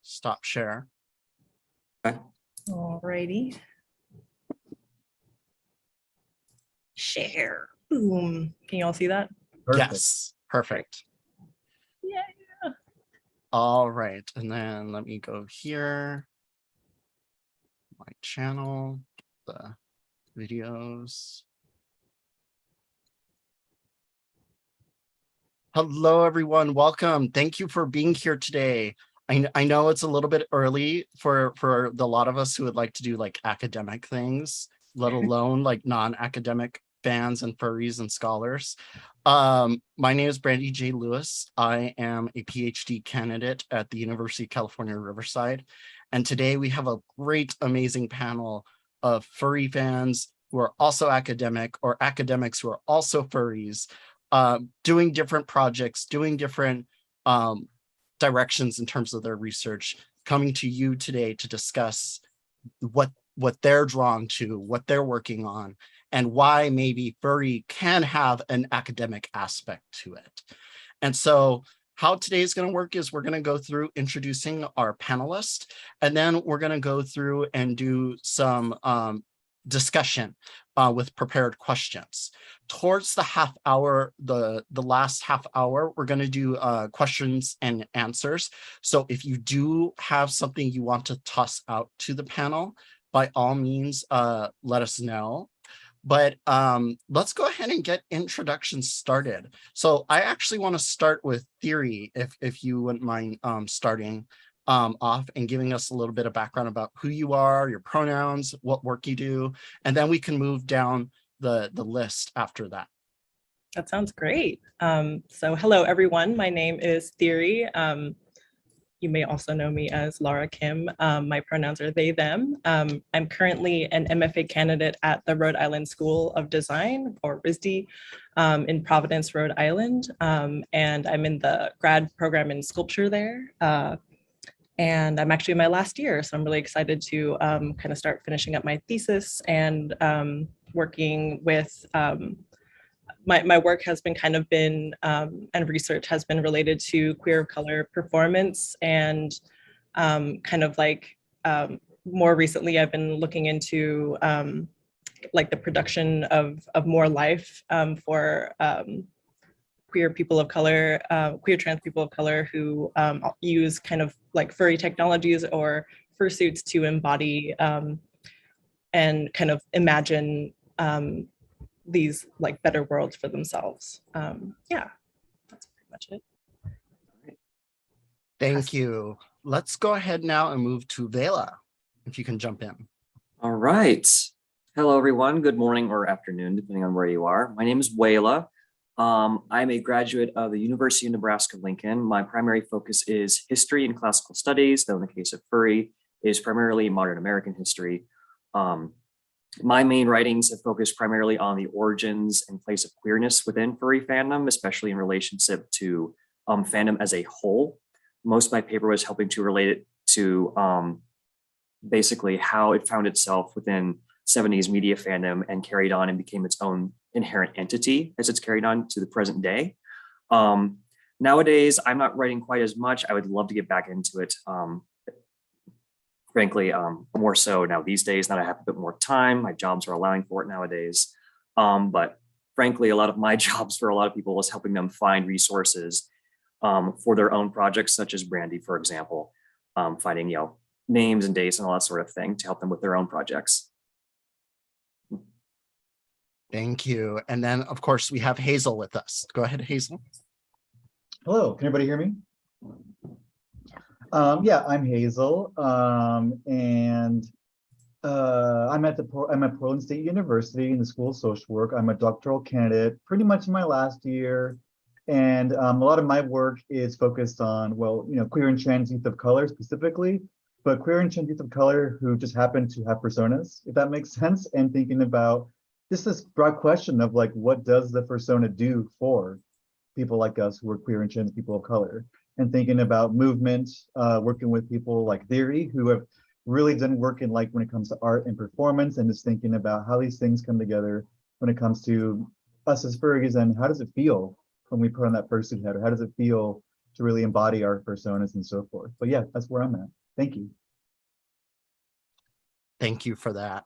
stop share. Okay. Alrighty. Share. Boom. Can you all see that? Perfect. Yes, perfect. Yeah. All right, and then let me go here. My channel, the videos. Hello, everyone. Welcome. Thank you for being here today. I know it's a little bit early for the lot of us who would like to do like academic things, let alone like non-academic fans and furries and scholars. My name is Brandy J. Lewis. I am a PhD candidate at the University of California, Riverside. And today we have a great, amazing panel of furry fans who are also academic or academics who are also furries, doing different projects, doing different directions in terms of their research, coming to you today to discuss what they're drawn to, what they're working on, and why maybe furry can have an academic aspect to it. And so how today is going to work is we're going to go through introducing our panelists, and then we're going to go through and do some discussion with prepared questions. Towards the half hour, the last half hour, we're going to do questions and answers. So if you do have something you want to toss out to the panel, by all means, let us know. But let's go ahead and get introductions started. So I actually want to start with Theory, if you wouldn't mind starting off and giving us a little bit of background about who you are, your pronouns, what work you do, and then we can move down the list after that. That sounds great. So hello, everyone. My name is Theory. You may also know me as Laura Kim. My pronouns are they, them. I'm currently an MFA candidate at the Rhode Island School of Design, or RISD, in Providence, Rhode Island. And I'm in the grad program in sculpture there. And I'm actually in my last year, so I'm really excited to kind of start finishing up my thesis and working with, my work has been and research has been related to queer of color performance, and kind of like more recently I've been looking into like the production of more life for queer people of color, queer trans people of color who use kind of like furry technologies or fursuits to embody and kind of imagine these like better worlds for themselves. Yeah, that's pretty much it. Thank you. Let's go ahead now and move to Vela, if you can jump in. All right. Hello, everyone. Good morning or afternoon, depending on where you are. My name is Vela. I'm a graduate of the University of Nebraska-Lincoln. My primary focus is history and classical studies, though in the case of furry is primarily modern American history. My main writings have focused primarily on the origins and place of queerness within furry fandom, especially in relationship to fandom as a whole. Most of my paper was helping to relate it to basically how it found itself within 70s media fandom and carried on and became its own inherent entity as it's carried on to the present day. Nowadays, I'm not writing quite as much. I would love to get back into it. Frankly, more so now these days that I have a bit more time. My jobs are allowing for it nowadays. But frankly, a lot of my jobs for a lot of people is helping them find resources for their own projects, such as Brandy, for example, finding names and dates and all that sort of thing to help them with their own projects. Thank you. And then, of course, we have Hazel with us. Go ahead, Hazel. Hello, can everybody hear me? Yeah, I'm Hazel, and I'm at Portland State University in the School of Social Work. I'm a doctoral candidate, pretty much in my last year, and a lot of my work is focused on, well, queer and trans youth of color specifically, but queer and trans youth of color who just happen to have personas, if that makes sense, and thinking about just this broad question of like, what does the persona do for people like us who are queer and trans people of color? And thinking about movement, working with people like Theory, who have really done work in like when it comes to art and performance, and just thinking about how these things come together when it comes to us as furries, and how does it feel when we put on that fursuit head, or how does it feel really embody our personas and so forth. But yeah, that's where I'm at. Thank you. Thank you for that.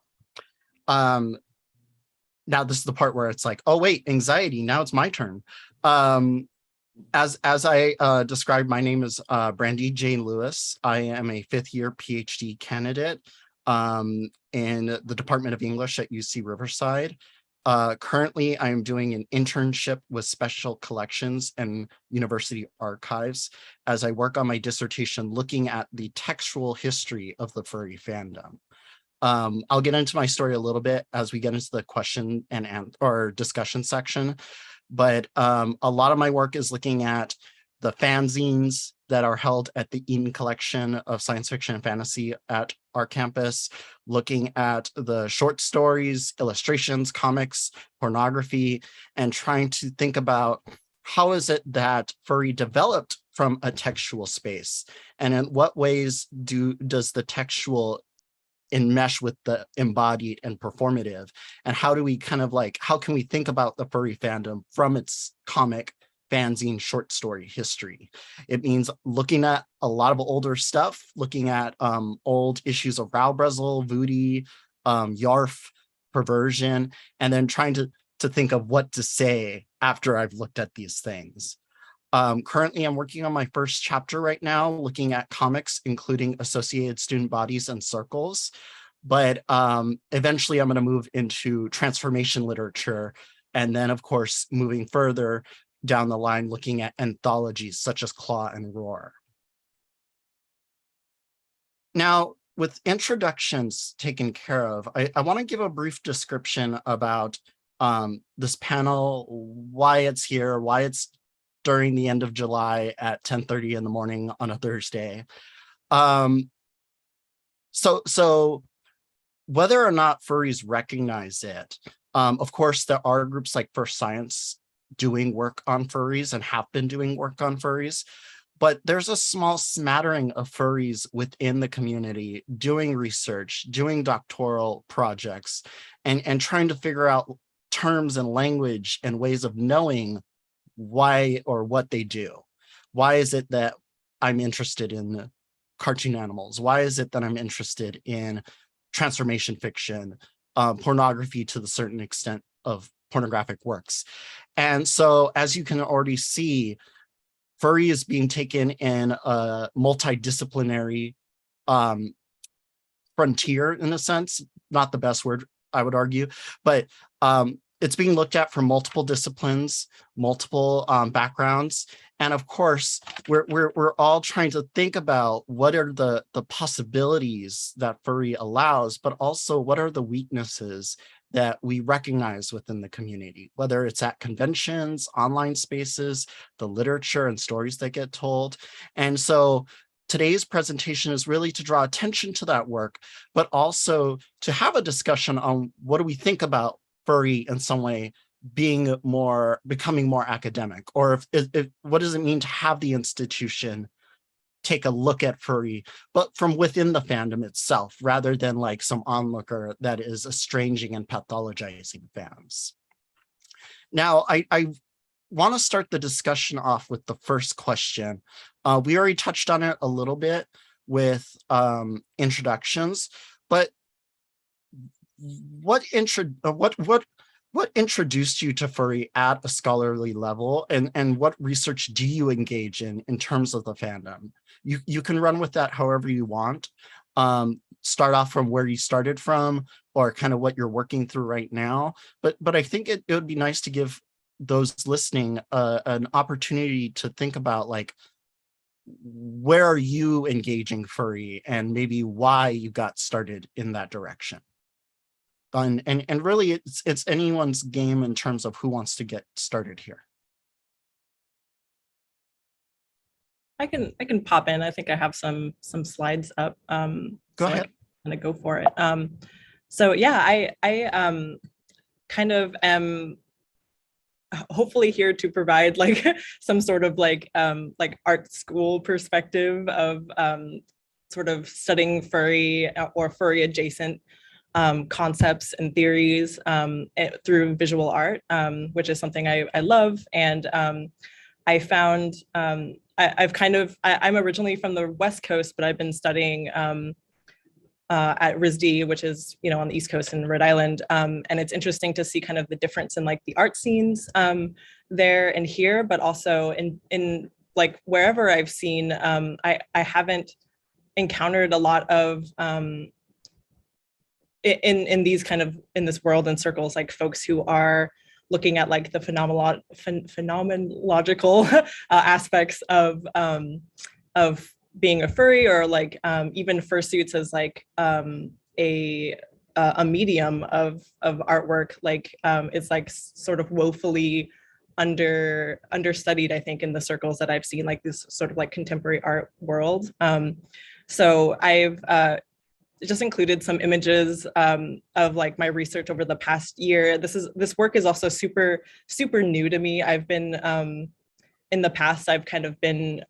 Now this is the part where it's like, oh wait, anxiety. Now it's my turn. As I described, my name is Brandy J. Lewis. I am a 5th year PhD candidate in the Department of English at UC Riverside. Currently, I am doing an internship with Special Collections and University Archives as I work on my dissertation looking at the textual history of the furry fandom. I'll get into my story a little bit as we get into the question or discussion section, but a lot of my work is looking at the fanzines that are held at the Eaton Collection of Science Fiction and Fantasy at our campus, looking at the short stories, illustrations, comics, pornography, and trying to think about how is it that furry developed from a textual space, and in what ways does the textual enmesh with the embodied and performative, and how do we how can we think about the furry fandom from its comic, fanzine, short story history? It means looking at a lot of older stuff, looking at old issues of Rowbrezel, Voodie, Yarf, Perversion, and then trying to think of what to say after I've looked at these things. Currently, I'm working on my first chapter right now, looking at comics, including associated student bodies and circles. But eventually, I'm going to move into transformation literature. And then, of course, moving further down the line, looking at anthologies such as Claw and Roar. Now, with introductions taken care of, I want to give a brief description about this panel, why it's here, why it's during the end of July at 10:30 in the morning on a Thursday. So whether or not furries recognize it, of course, there are groups like First Science doing work on furries and have been doing work on furries, but there's a small smattering of furries within the community doing research, doing doctoral projects, and trying to figure out terms and language and ways of knowing why or what they do. Why is it that I'm interested in cartoon animals? Why is it that I'm interested in transformation fiction, pornography to the certain extent of pornographic works? And so, as you can already see, furry is being taken in a multidisciplinary frontier, in a sense, not the best word, I would argue, but it's being looked at from multiple disciplines, multiple backgrounds. And of course, we're all trying to think about what are the possibilities that furry allows, but also what are the weaknesses that we recognize within the community, whether it's at conventions, online spaces, the literature and stories that get told. And so today's presentation is really to draw attention to that work, but also to have a discussion on what do we think about furry in some way becoming more academic, or if what does it mean to have the institution take a look at furry, but from within the fandom itself, rather than like some onlooker that is estranging and pathologizing fans. Now, I want to start the discussion off with the first question. We already touched on it a little bit with introductions, but what introduced you to furry at a scholarly level, and what research do you engage in terms of the fandom? You can run with that however you want. Start off from where you started from, or kind of what you're working through right now. But I think it would be nice to give those listening an opportunity to think about, like, where are you engaging furry, and maybe why you got started in that direction. And really, it's anyone's game in terms of who wants to get started here. I can pop in. I think I have some slides up. Go ahead. I'm gonna go for it. So yeah, I kind of am hopefully here to provide like some sort of like art school perspective of sort of studying furry or furry adjacent concepts and theories through visual art, which is something I love. And I found I'm originally from the West Coast, but I've been studying at RISD, which is, you know, on the East Coast in Rhode Island. And it's interesting to see kind of the difference in like the art scenes there and here, but also in like wherever I've seen, I haven't encountered a lot of in these kind of in this world and circles, like folks who are looking at like the phenomenological aspects of being a furry, or like even fursuits as like a medium of artwork. Like it's like sort of woefully understudied, I think, in the circles that I've seen, like this sort of like contemporary art world. So I've just included some images of like my research over the past year. This work is also super new to me. I've been in the past, I've kind of been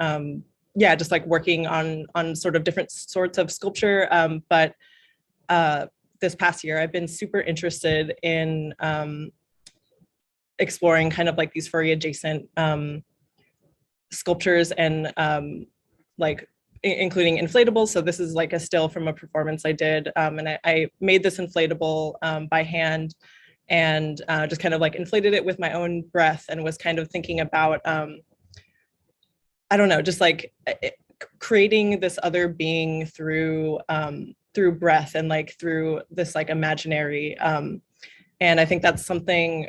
just like working on sort of different sorts of sculpture, but this past year I've been super interested in exploring kind of like these furry adjacent sculptures, and like including inflatables. So this is like a still from a performance I did, and I made this inflatable by hand, and just kind of like inflated it with my own breath, and was kind of thinking about I don't know, just like creating this other being through breath, and like through this like imaginary, and I think that's something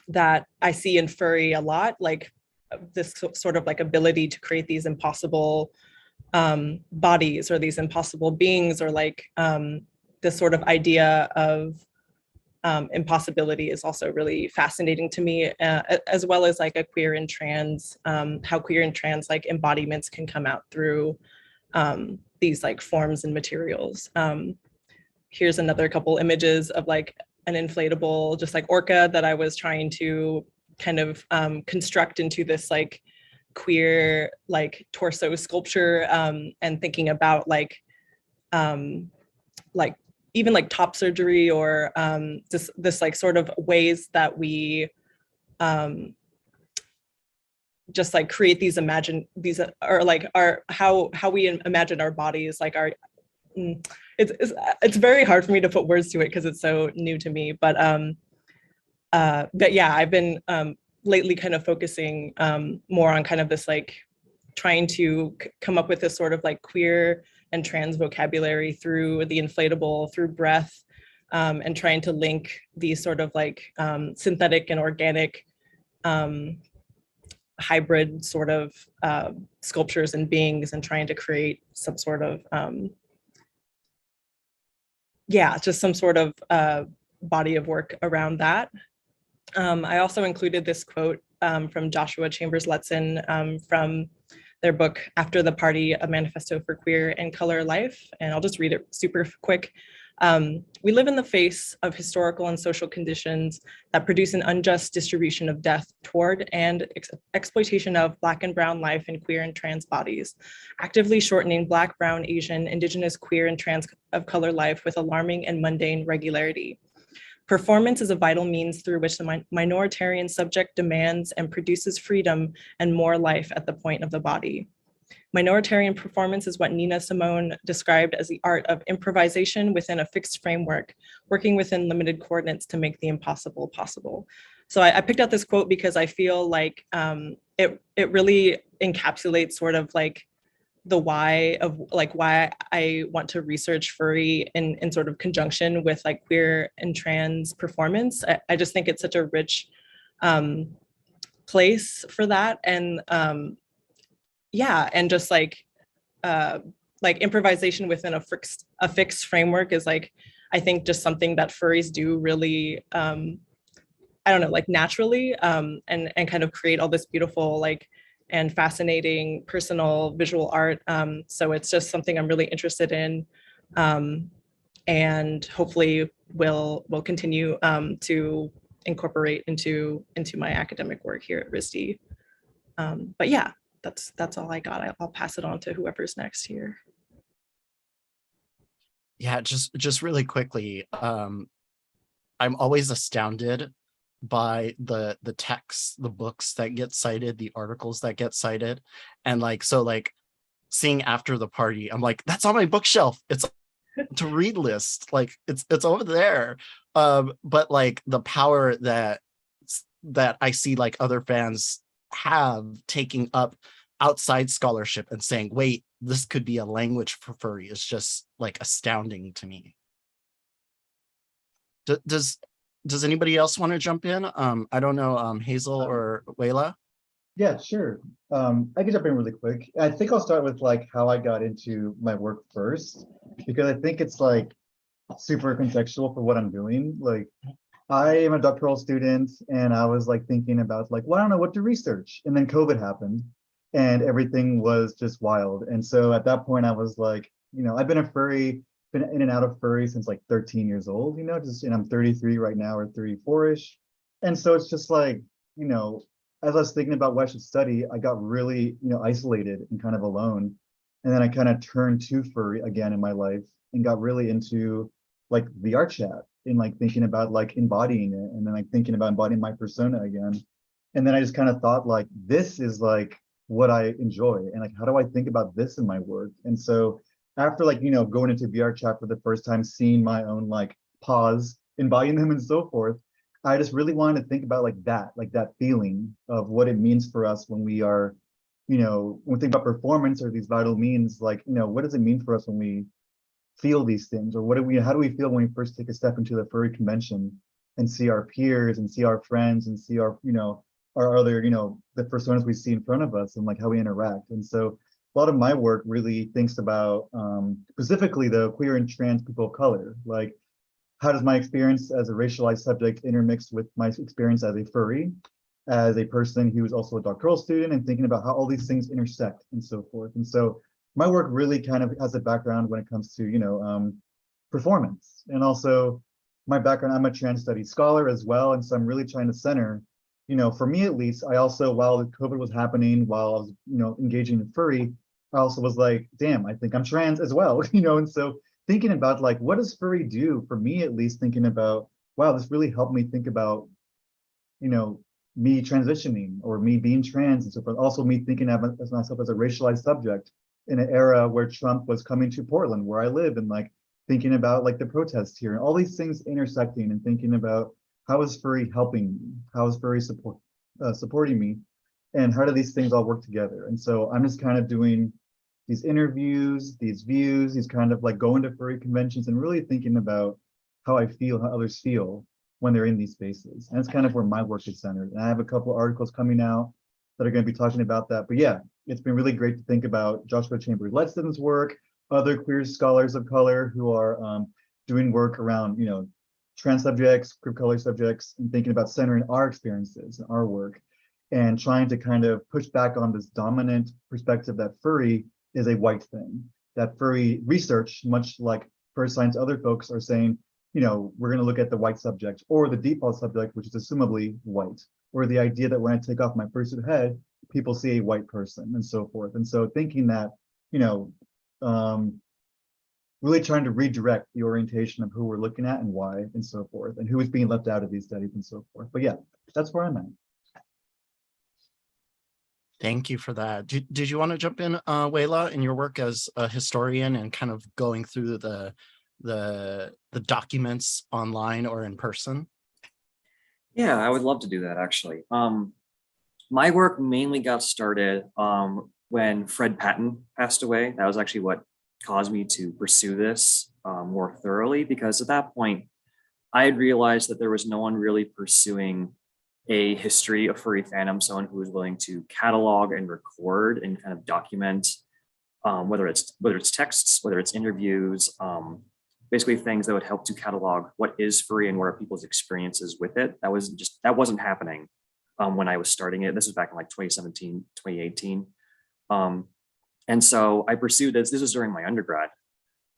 that I see in furry a lot, like this sort of like ability to create these impossible bodies, or these impossible beings, or like this sort of idea of impossibility is also really fascinating to me, as well as like a queer and trans, how queer and trans like embodiments can come out through these like forms and materials. Here's another couple images of like an inflatable, just like orca, that I was trying to kind of construct into this like queer like torso sculpture, and thinking about like even like top surgery, or this like sort of ways that we just like create these or like how we imagine our bodies, like our it's very hard for me to put words to it because it's so new to me, but yeah, I've been lately kind of focusing more on kind of this like trying to come up with this sort of like queer and trans vocabulary through the inflatable, through breath, and trying to link these sort of like synthetic and organic hybrid sort of sculptures and beings, and trying to create some sort of just some sort of body of work around that. I also included this quote from Joshua Chambers Letson from their book, After the Party, A Manifesto for Queer and Color Life. And I'll just read it super quick. We live in the face of historical and social conditions that produce an unjust distribution of death toward and exploitation of Black and brown life in queer and trans bodies, actively shortening Black, brown, Asian, Indigenous, queer, and trans of color life with alarming and mundane regularity. Performance is a vital means through which the minoritarian subject demands and produces freedom and more life at the point of the body. Minoritarian performance is what Nina Simone described as the art of improvisation within a fixed framework, working within limited coordinates to make the impossible possible. So I picked out this quote because I feel like it really encapsulates sort of like the why of like why I want to research furry in sort of conjunction with like queer and trans performance. I just think it's such a rich place for that. And and just like improvisation within a fixed framework is like, I think just something that furries do really, I don't know, like naturally, and kind of create all this beautiful like and fascinating personal visual art. So it's just something I'm really interested in, and hopefully will continue to incorporate into my academic work here at RISD. But yeah, that's all I got. I'll pass it on to whoever's next here. Yeah, just really quickly, I'm always astounded by the texts, the books that get cited, the articles that get cited. And like, so like seeing after the party, I'm like, that's on my bookshelf. It's to read list. Like it's over there. But like the power that I see like other fans have taking up outside scholarship and saying, wait, this could be a language for furry is just like astounding to me. Does anybody else want to jump in? I don't know, Hazel or Wela. Yeah, sure. I can jump in really quick. I think I'll start with like how I got into my work first, because I think it's like super contextual for what I'm doing. Like I am a doctoral student and I was like thinking about like, well, I don't know what to research. And then COVID happened and everything was just wild. And so at that point I was like, I've been a furry, been in and out of furry since like 13 years old, and I'm 33 right now or 34-ish. And so it's just like, as I was thinking about what I should study, I got really, isolated and kind of alone. And then I kind of turned to furry again in my life and got really into like the art chat and like thinking about like embodying it and then like thinking about embodying my persona again. And then I just kind of thought like, this is like what I enjoy. And like, how do I think about this in my work? And so after like, going into VR chat for the first time, seeing my own like paws, embodying them and so forth, I just really wanted to think about like that feeling of what it means for us when we are, when we think about performance or these vital means, like, what does it mean for us when we feel these things, or how do we feel when we first take a step into the furry convention and see our peers and see our friends and see our, our other, the personas we see in front of us and like how we interact. And so a lot of my work really thinks about specifically the queer and trans people of color, like how does my experience as a racialized subject intermix with my experience as a furry, as a person who's also a doctoral student, and thinking about how all these things intersect and so forth. And so my work really kind of has a background when it comes to, performance. And also my background, I'm a trans studies scholar as well. And so I'm really trying to center, for me at least, I also, while COVID was happening, while I was, engaging in furry, I also was like, damn, I think I'm trans as well, and so thinking about like, what does furry do for me, at least thinking about, wow, this really helped me think about, me transitioning or me being trans and so forth. Also me thinking of myself as a racialized subject in an era where Trump was coming to Portland, where I live, and like thinking about like the protests here and all these things intersecting and thinking about how is furry helping me? How is furry supporting me? And how do these things all work together? And so I'm just kind of doing these interviews, these views, these kind of like going to furry conventions and really thinking about how I feel, how others feel when they're in these spaces. And that's kind of where my work is centered. And I have a couple articles coming out that are going to be talking about that. But yeah, it's been really great to think about Joshua Chambers-Ledson's work, other queer scholars of color who are doing work around, trans subjects, queer color subjects, and thinking about centering our experiences and our work and trying to kind of push back on this dominant perspective that furry is a white thing, that furry research, much like fur science, other folks are saying, we're going to look at the white subject or the default subject, which is assumably white, or the idea that when I take off my fursuit head, people see a white person and so forth. And so thinking that, really trying to redirect the orientation of who we're looking at and why and so forth, and who is being left out of these studies and so forth. But yeah, that's where I'm at. Thank you for that. Did you want to jump in, Wela, in your work as a historian and kind of going through the documents online or in person? Yeah, I would love to do that actually. My work mainly got started when Fred Patton passed away. That was actually what caused me to pursue this more thoroughly, because at that point, I had realized that there was no one really pursuing a history of furry fandom, someone who was willing to catalog and record and kind of document, whether it's texts, whether it's interviews, basically things that would help to catalog what is furry and what are people's experiences with it. That wasn't happening when I was starting it. This was back in like 2017, 2018. And so I pursued this. This was during my undergrad.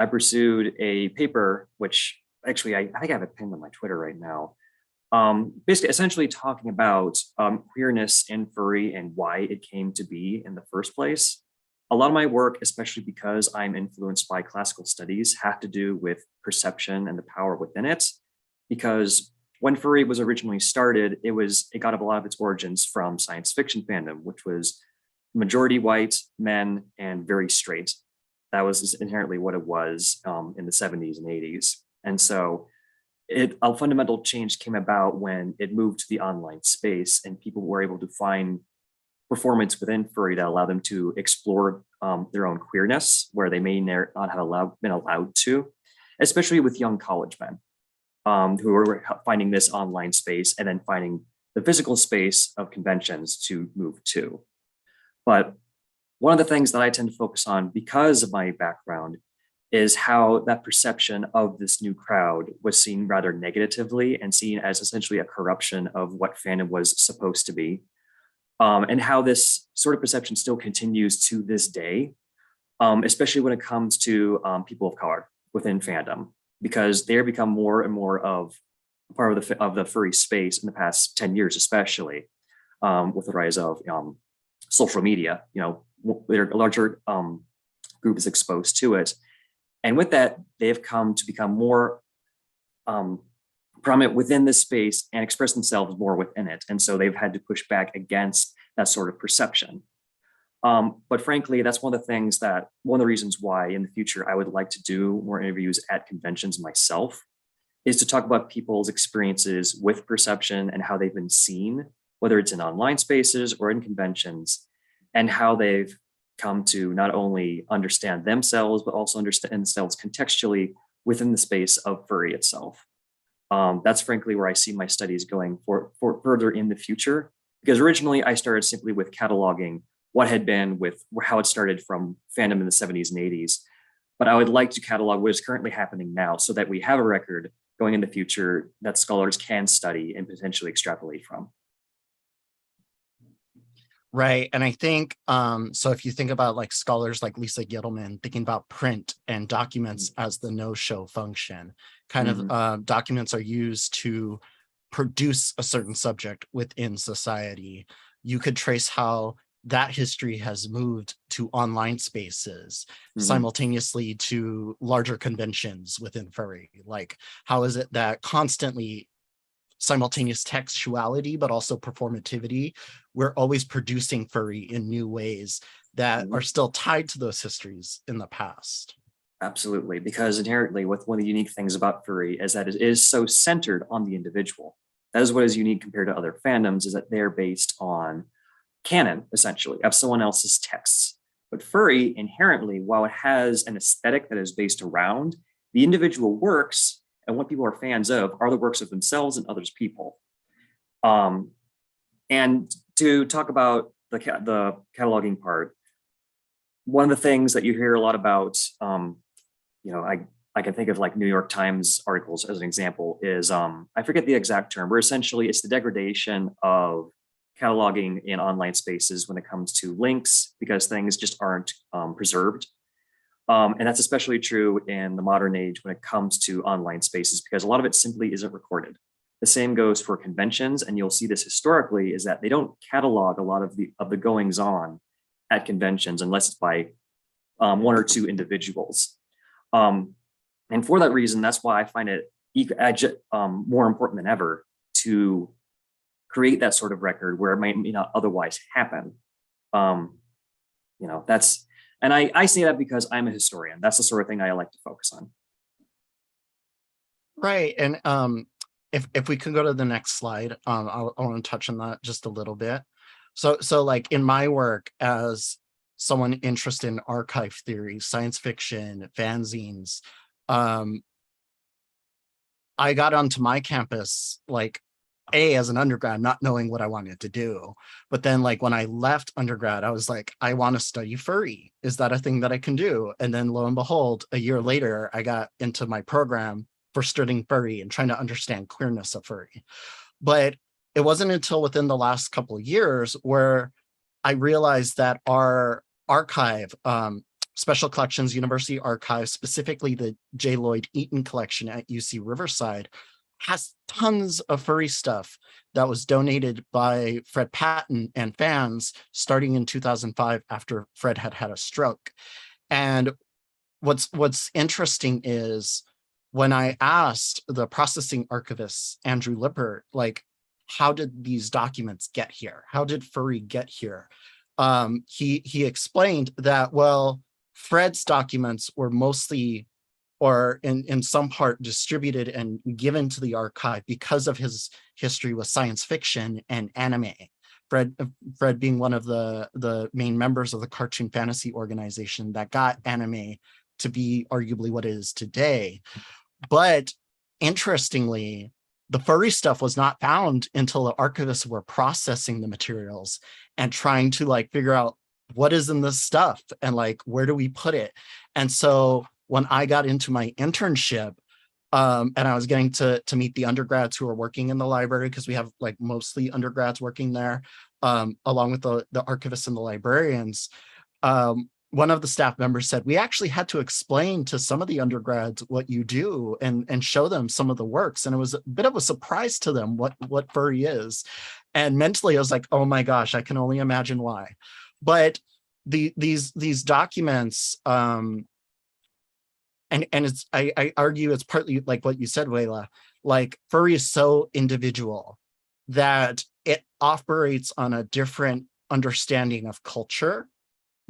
I pursued a paper, which actually I think I have it pinned on my Twitter right now. Basically, essentially talking about queerness in furry and why it came to be in the first place. A lot of my work, especially because I'm influenced by classical studies, have to do with perception and the power within it. Because when furry was originally started, it got a lot of its origins from science fiction fandom, which was majority white men and very straight. That was inherently what it was in the 70s and 80s. And so a fundamental change came about when it moved to the online space and people were able to find performance within furry that allowed them to explore their own queerness where they may not have been allowed to, especially with young college men who were finding this online space and then finding the physical space of conventions to move to. But one of the things that I tend to focus on because of my background is how that perception of this new crowd was seen rather negatively and seen as essentially a corruption of what fandom was supposed to be. And how this sort of perception still continues to this day, especially when it comes to people of color within fandom, because they're become more and more of part of the furry space in the past 10 years, especially with the rise of social media. A larger group is exposed to it. And with that, they've come to become more prominent within this space and express themselves more within it. And so they've had to push back against that sort of perception. But frankly, that's one of the reasons why in the future I would like to do more interviews at conventions myself, is to talk about people's experiences with perception and how they've been seen, whether it's in online spaces or in conventions, and how they've come to not only understand themselves, but also understand themselves contextually within the space of furry itself. That's frankly where I see my studies going for further in the future, because originally I started simply with cataloging what had been with how it started from fandom in the 70s and 80s. But I would like to catalog what is currently happening now so that we have a record going in the future that scholars can study and potentially extrapolate from. Right. And I think, so if you think about like scholars like Lisa Gittleman thinking about print and documents as the no-show function, kind of documents are used to produce a certain subject within society. You could trace how that history has moved to online spaces, simultaneously to larger conventions within furry. Like, how is it that constantly simultaneous textuality, but also performativity, we're always producing furry in new ways that are still tied to those histories in the past? Absolutely, because inherently one of the unique things about furry is that it is so centered on the individual. That is what is unique compared to other fandoms, is that they're based on canon, essentially, of someone else's texts. But furry inherently, while it has an aesthetic that is based around the individual works, and what people are fans of are the works of themselves and others people. And to talk about the cataloging part, one of the things that you hear a lot about, I can think of like New York Times articles as an example, is I forget the exact term, where essentially it's the degradation of cataloging in online spaces when it comes to links, because things just aren't preserved. And that's especially true in the modern age when it comes to online spaces, because a lot of it simply isn't recorded. The same goes for conventions, and you'll see this historically, is that they don't catalog a lot of the goings on at conventions unless it's by one or two individuals. And for that reason, that's why I find it more important than ever to create that sort of record where it may not otherwise happen. And I say that because I'm a historian. That's the sort of thing I like to focus on. Right. And if we could go to the next slide, I want to touch on that just a little bit. So like in my work as someone interested in archive theory, science fiction, fanzines, I got onto my campus like as an undergrad, not knowing what I wanted to do. But then like when I left undergrad, I was like, I want to study furry. Is that a thing that I can do? And then lo and behold, a year later, I got into my program for studying furry and trying to understand queerness of furry. But it wasn't until within the last couple of years where I realized that our archive, Special Collections University Archive, specifically the J. Lloyd Eaton collection at UC Riverside, has tons of furry stuff that was donated by Fred Patton and fans starting in 2005 after Fred had a stroke. And what's interesting is when I asked the processing archivist, Andrew Lippert, like, how did these documents get here? How did Furry get here? He explained that, well, Fred's documents were mostly, or in some part, distributed and given to the archive because of his history with science fiction and anime. Fred being one of the main members of the cartoon fantasy organization that got anime to be arguably what it is today. But interestingly, the furry stuff was not found until the archivists were processing the materials and trying to like figure out what is in this stuff and like, where do we put it? And so when I got into my internship, and I was getting to meet the undergrads who are working in the library, because we have like mostly undergrads working there, along with the archivists and the librarians. One of the staff members said, we actually had to explain to some of the undergrads what you do and show them some of the works. And it was a bit of a surprise to them what furry is. And mentally, I was like, oh my gosh, I can only imagine why. But these documents, and it's I argue it's partly like what you said, Vela, like furry is so individual that it operates on a different understanding of culture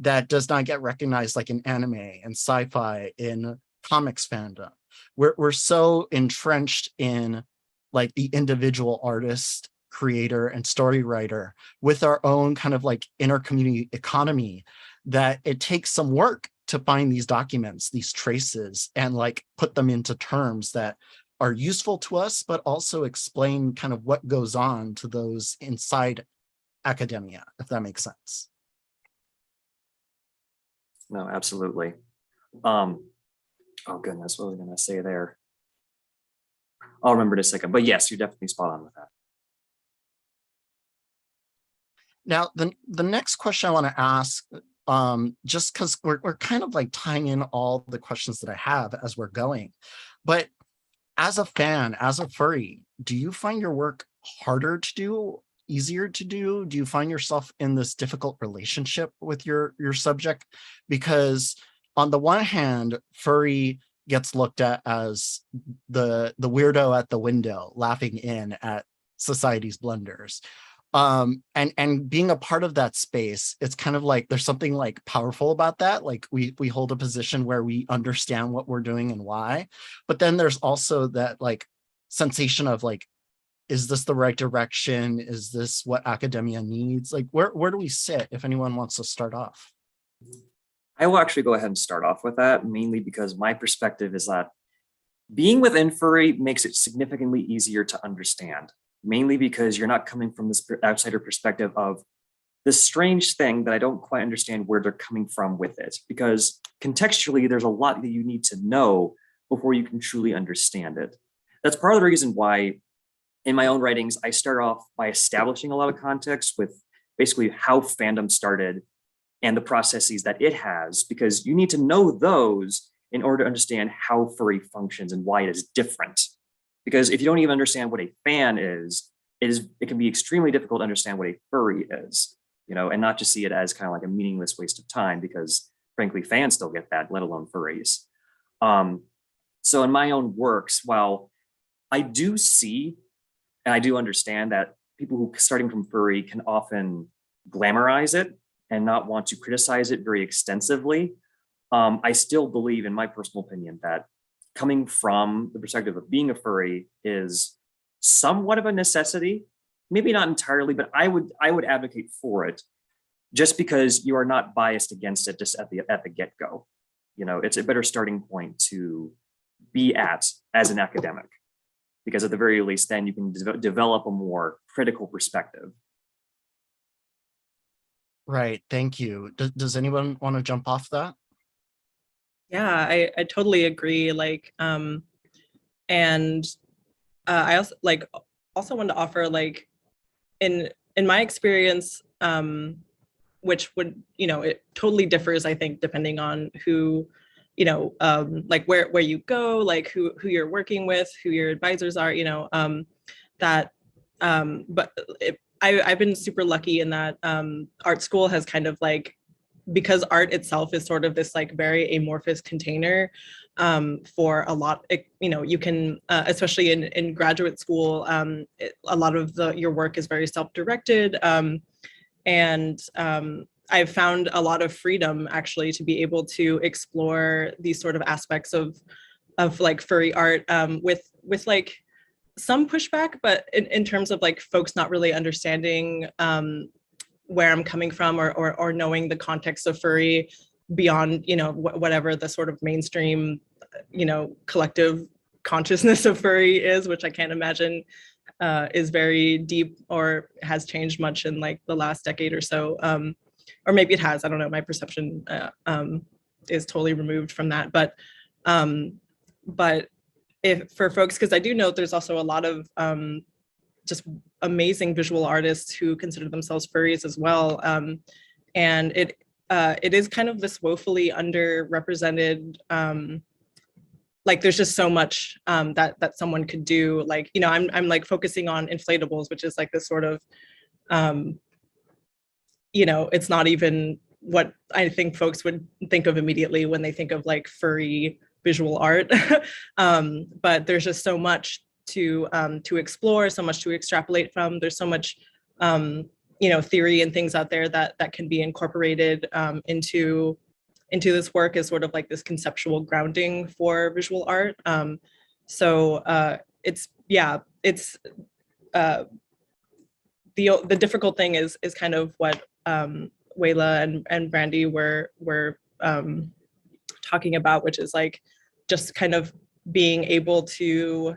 that does not get recognized like in anime and sci-fi, in comics fandom. We're so entrenched in like the individual artist, creator, and story writer with our own kind of like inner community economy that it takes some work to find these documents, these traces, and like put them into terms that are useful to us, but also explain kind of what goes on to those inside academia, if that makes sense. No, absolutely. Oh goodness, what was I going to say there? I'll remember in a second, but yes, you're definitely spot on with that. Now, the next question I want to ask, just because we're kind of like tying in all the questions that I have as we're going, but as a fan, as a furry, do you find your work harder to do, easier to do? Do you find yourself in this difficult relationship with your subject? Because on the one hand, furry gets looked at as the weirdo at the window laughing in at society's blunders. And being a part of that space, it's kind of like there's something like powerful about that. Like we hold a position where we understand what we're doing and why, but then there's also that like sensation of like, is this the right direction? Is this what academia needs? Like, where do we sit if anyone wants to start off? I will actually go ahead and start off with that, mainly because my perspective is that being within furry makes it significantly easier to understand, mainly because you're not coming from this outsider perspective of this strange thing that I don't quite understand where they're coming from with it. Because contextually, there's a lot that you need to know before you can truly understand it. That's part of the reason why in my own writings, I start off by establishing a lot of context with basically how fandom started and the processes that it has, because you need to know those in order to understand how furry functions and why it is different. Because if you don't even understand what a fan is, it can be extremely difficult to understand what a furry is, and not just see it as kind of like a meaningless waste of time, because frankly, fans still get that, let alone furries. So in my own works, while I do see and I do understand that people who starting from furry can often glamorize it and not want to criticize it very extensively, I still believe, in my personal opinion, that coming from the perspective of being a furry is somewhat of a necessity. Maybe not entirely, but I would advocate for it, just because you are not biased against it just at the get-go. It's a better starting point to be at as an academic, because at the very least, then you can develop a more critical perspective. Right. Thank you. Does anyone want to jump off that? Yeah, I totally agree. Like, and I also wanted to offer, like, in my experience, which would, it totally differs, I think, depending on who, like where you go, like who you're working with, who your advisors are, but I've been super lucky in that art school has kind of like because art itself is sort of this like very amorphous container for a lot, you can, especially in graduate school, a lot of your work is very self-directed. And I've found a lot of freedom actually to be able to explore these sort of aspects of like furry art with like some pushback, but in terms of like folks not really understanding where I'm coming from, or knowing the context of furry beyond, whatever the sort of mainstream, collective consciousness of furry is, which I can't imagine is very deep or has changed much in like the last decade or so. Or maybe it has, I don't know, my perception is totally removed from that. But if for folks, because I do know there's also a lot of just amazing visual artists who consider themselves furries as well. And it is kind of this woefully underrepresented, like there's just so much that someone could do. Like, I'm like focusing on inflatables, which is like this sort of, it's not even what I think folks would think of immediately when they think of like furry visual art. But there's just so much to explore, so much to extrapolate from. There's so much, theory and things out there that can be incorporated into this work as sort of like this conceptual grounding for visual art. So it's the difficult thing is kind of what Vela and Brandy were talking about, which is like just kind of being able to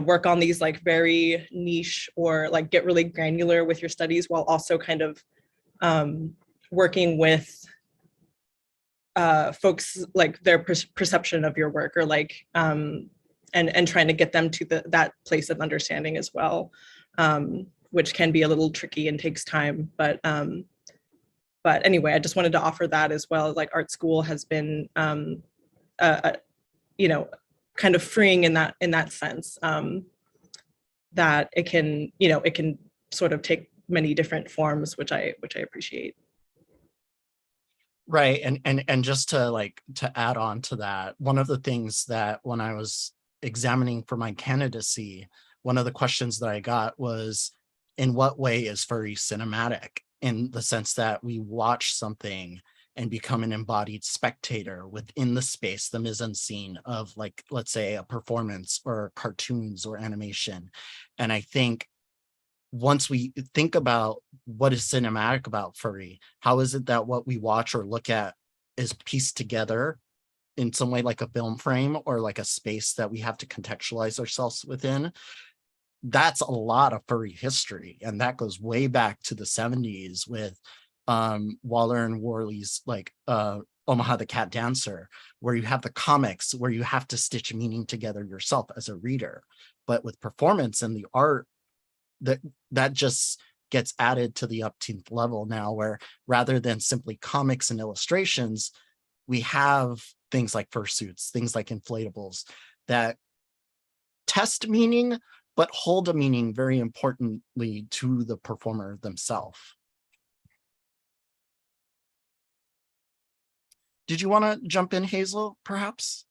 work on these like very niche or like get really granular with your studies, while also kind of working with folks, like their perception of your work, or like and trying to get them to that place of understanding as well, which can be a little tricky and takes time. But anyway, I just wanted to offer that as well. Like art school has been kind of freeing in that sense, that it can sort of take many different forms, which I appreciate. Right. And just to add on to that, one of the things that when I was examining for my candidacy, one of the questions that I got was, in what way is furry cinematic? In the sense that we watch something and become an embodied spectator within the space, the mise-en-scene of, like, let's say a performance or cartoons or animation. And I think once we think about what is cinematic about furry, how is it that what we watch or look at is pieced together in some way, like a film frame or like a space that we have to contextualize ourselves within? That's a lot of furry history, and that goes way back to the 70s with Waller and Worley's like Omaha the Cat Dancer, where you have the comics where you have to stitch meaning together yourself as a reader. But with performance and the art, that just gets added to the upteenth level now, where rather than simply comics and illustrations, we have things like fursuits, things like inflatables that test meaning, but hold a meaning very importantly to the performer themselves. Did you want to jump in, Hazel, perhaps?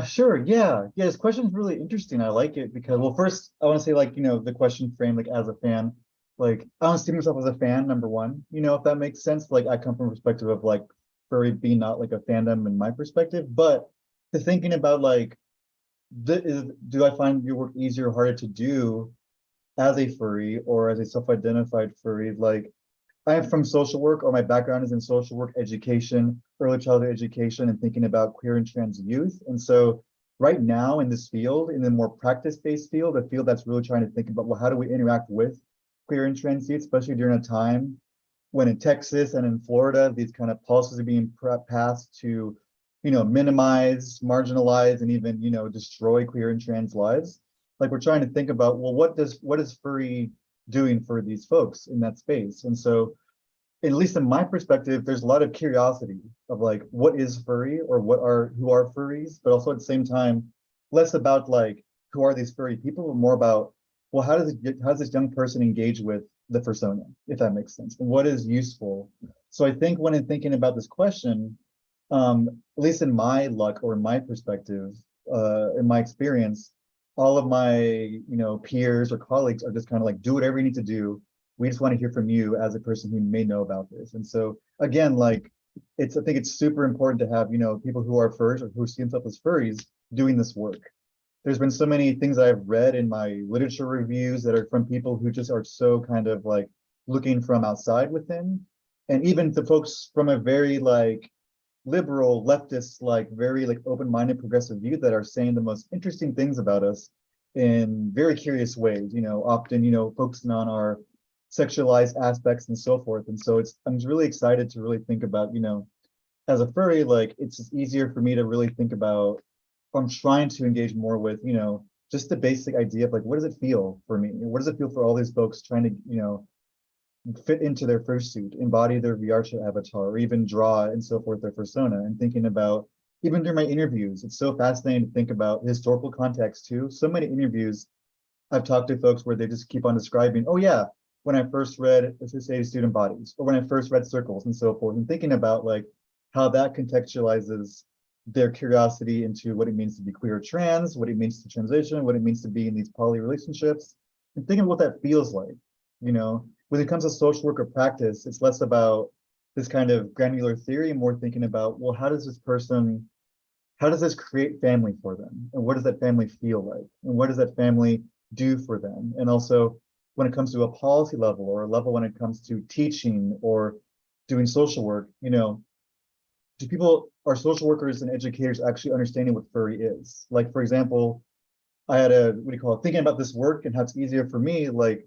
Sure. Yeah. This question's really interesting. I like it because, well, first I want to say, like, the question framed like as a fan, like I don't see myself as a fan, number one, if that makes sense. Like I come from a perspective of like furry being not like a fandom in my perspective, but the thinking about like, do I find your work easier or harder to do as a furry or as a self-identified furry? Like I am from social work, or my background is in social work, education, early childhood education, and thinking about queer and trans youth. And so right now in this field, in the more practice-based field, a field that's really trying to think about, well, how do we interact with queer and trans youth, especially during a time when in Texas and in Florida, these kind of policies are being passed to, minimize, marginalize, and even, destroy queer and trans lives. Like we're trying to think about, well, what is furry doing for these folks in that space? And so, at least in my perspective, there's a lot of curiosity of like, what is furry, or who are furries, but also at the same time, less about like, who are these furry people, but more about, well, how does this young person engage with the persona, if that makes sense, and what is useful. So I think when I'm thinking about this question, at least in my luck or in my perspective, in my experience, all of my peers or colleagues are just kind of like, do whatever you need to do. We just want to hear from you as a person who may know about this. And so again, like I think it's super important to have people who are furries or who see themselves as furries doing this work. There's been so many things I've read in my literature reviews that are from people who just are so kind of like looking from outside within, and even to folks from a very like liberal leftist, like very like open-minded progressive view that are saying the most interesting things about us in very curious ways, often focusing on our sexualized aspects and so forth. And so I'm just really excited to really think about, as a furry, like it's just easier for me to really think about, I'm trying to engage more with, just the basic idea of like, what does it feel for me? What does it feel for all these folks trying to, fit into their fursuit, embody their VR avatar, or even draw and so forth their persona, and thinking about, even during my interviews, it's so fascinating to think about historical context too. So many interviews I've talked to folks where they just keep on describing, oh yeah, when I first read Associated Student Bodies, or when I first read Circles and so forth, and thinking about like how that contextualizes their curiosity into what it means to be queer or trans, what it means to transition, what it means to be in these poly relationships, and thinking of what that feels like, when it comes to social work or practice, it's less about this kind of granular theory and more thinking about, well, how does this create family for them? And what does that family feel like? And what does that family do for them? And also when it comes to a policy level or a level when it comes to teaching or doing social work, are social workers and educators actually understanding what furry is? Like, for example, I had thinking about this work and how it's easier for me, like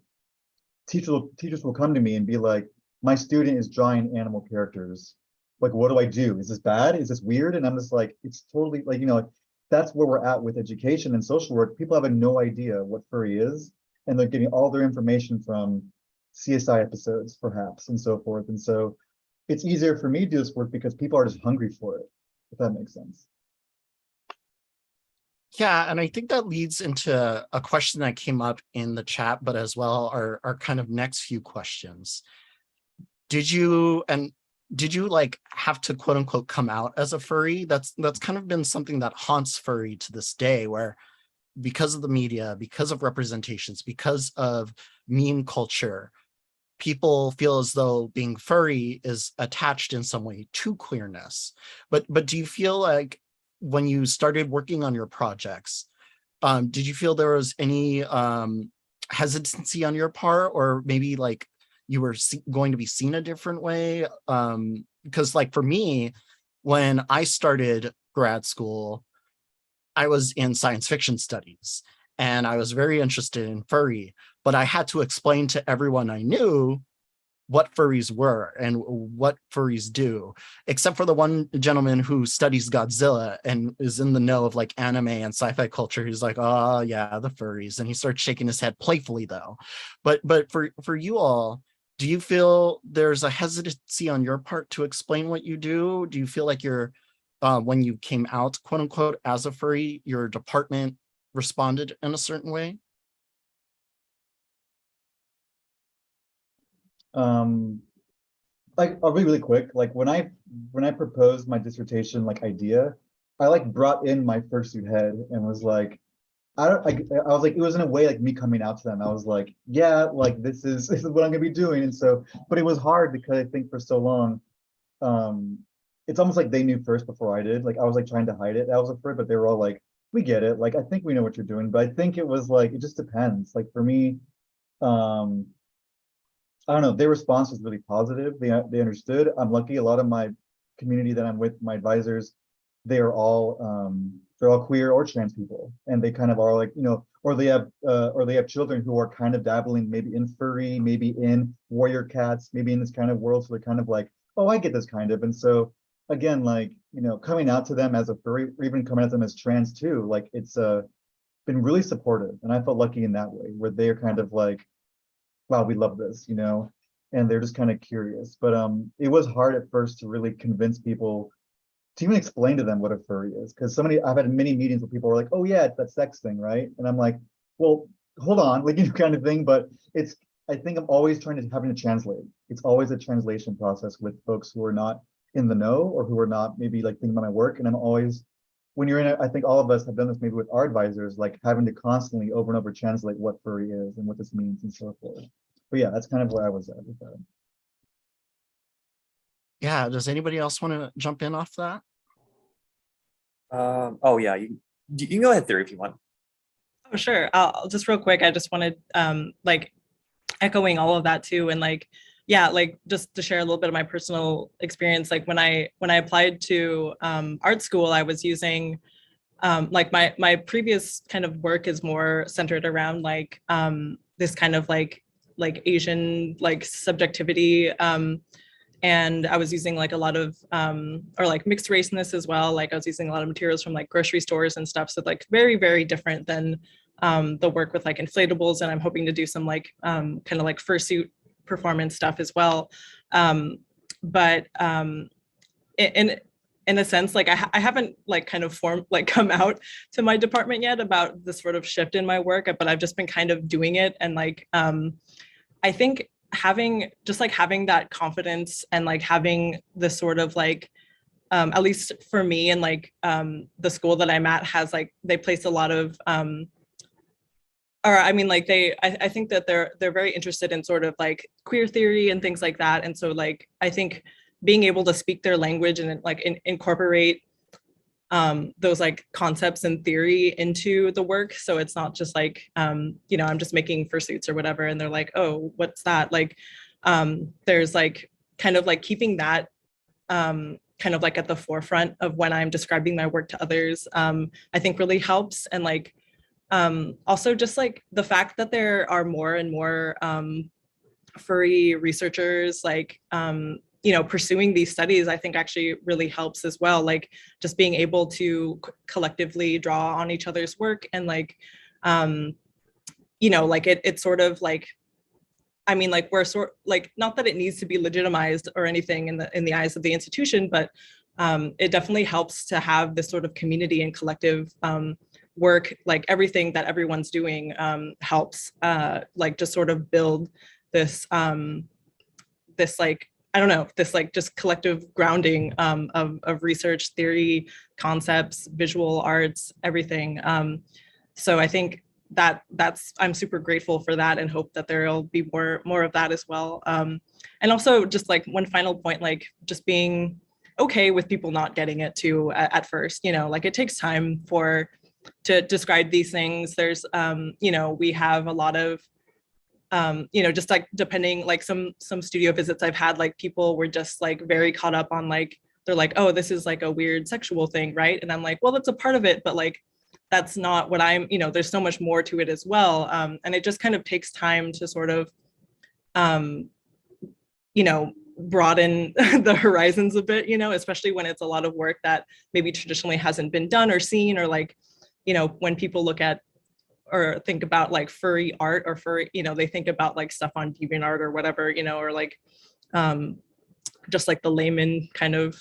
teachers will come to me and be like, my student is drawing animal characters. Like, what do I do? Is this bad? Is this weird? And I'm just like, it's totally like, that's where we're at with education and social work. People have no idea what furry is, and they're getting all their information from CSI episodes, perhaps, and so forth. And so it's easier for me to do this work because people are just hungry for it, if that makes sense. Yeah, and I think that leads into a question that came up in the chat, but as well our kind of next few questions. Did you like have to quote unquote come out as a furry? That's kind of been something that haunts furry to this day, where because of the media, because of representations, because of meme culture, people feel as though being furry is attached in some way to queerness. But do you feel like when you started working on your projects, did you feel there was any hesitancy on your part, or maybe like you were going to be seen a different way? Because like for me, when I started grad school, I was in science fiction studies and I was very interested in furry, but I had to explain to everyone I knew what furries were and what furries do, except for the one gentleman who studies Godzilla and is in the know of like anime and sci-fi culture. He's like, oh yeah, the furries. And he starts shaking his head playfully though. But for you all, do you feel there's a hesitancy on your part to explain what you do? Do you feel like you're, when you came out, quote unquote, as a furry, your department responded in a certain way? Like I'll be really quick. Like when I proposed my dissertation like idea, I like brought in my fursuit head and was like, I was like, it was in a way like me coming out to them. I was like, yeah, like this is what I'm gonna be doing. And so, but it was hard because I think for so long, it's almost like they knew first before I did. Like I was like trying to hide it. I was afraid, but they were all like, we get it. Like I think we know what you're doing. But I think it was like, it just depends. Like for me, um, I don't know, their response was really positive. They understood. I'm lucky. A lot of my community that I'm with, my advisors, they're all queer or trans people, and they kind of are like, or they have children who are kind of dabbling maybe in furry, maybe in warrior cats, maybe in this kind of world. So they're kind of like, oh, I get this kind of. And so again, like, coming out to them as a furry, or even coming at them as trans too, like it's been really supportive. And I felt lucky in that way, where they're kind of like, wow, we love this, and they're just kind of curious. But it was hard at first to really convince people to even explain to them what a furry is, because I've had many meetings where people are like, oh yeah, it's that sex thing, right? And I'm like, well, hold on, like, kind of thing. But I think I'm always having to translate. It's always a translation process with folks who are not in the know or who are not maybe like thinking about my work. And I'm always, when you're in it, I think all of us have done this maybe with our advisors, like having to constantly over and over translate what furry is and what this means and so forth. But yeah, that's kind of where I was at with that. Yeah, does anybody else want to jump in off that? Oh yeah, you can go ahead, Theory, if you want. Oh, sure. I'll just real quick. I just wanted like echoing all of that too, and like yeah, like just to share a little bit of my personal experience. Like when I applied to art school, I was using like my previous kind of work is more centered around like this kind of like Asian like subjectivity. And I was using like a lot of or like mixed raceness as well. Like I was using a lot of materials from like grocery stores and stuff. So like very, very different than the work with like inflatables. And I'm hoping to do some like kind of like fursuit performance stuff as well. But in a sense, like I haven't like kind of come out to my department yet about this sort of shift in my work, but I've just been kind of doing it. And like I think having that confidence and like having the sort of like at least for me and like the school that I'm at has like they place a lot of or I mean like I think that they're very interested in sort of like queer theory and things like that. And so like I think being able to speak their language and like incorporate those like concepts and theory into the work. So it's not just like, you know, I'm just making fursuits or whatever. And they're like, oh, what's that? Like, there's like kind of like keeping that kind of like at the forefront of when I'm describing my work to others, I think really helps. And like, also just like the fact that there are more and more furry researchers, like, you know, pursuing these studies, I think actually really helps as well. Like just being able to collectively draw on each other's work and like, you know, like it's sort of like, I mean, like we're sort like, not that it needs to be legitimized or anything in the eyes of the institution, but it definitely helps to have this sort of community and collective work. Like everything that everyone's doing helps like just sort of build this this like, I don't know, this like just collective grounding of research, theory, concepts, visual arts, everything. So I think that's I'm super grateful for that and hope that there'll be more of that as well. And also just like one final point, like just being okay with people not getting it too at first, you know, like it takes time to describe these things. There's you know, we have a lot of you know, just like depending, like some studio visits I've had, like people were just like very caught up on like, they're like, oh, this is like a weird sexual thing, right? And I'm like, well, that's a part of it, but like, that's not what I'm, you know, there's so much more to it as well. And it just kind of takes time to sort of, you know, broaden the horizons a bit, you know, especially when it's a lot of work that maybe traditionally hasn't been done or seen, or like, you know, when people look at or think about like furry art or furry, you know, they think about like stuff on DeviantArt or whatever, you know, or like just like the layman kind of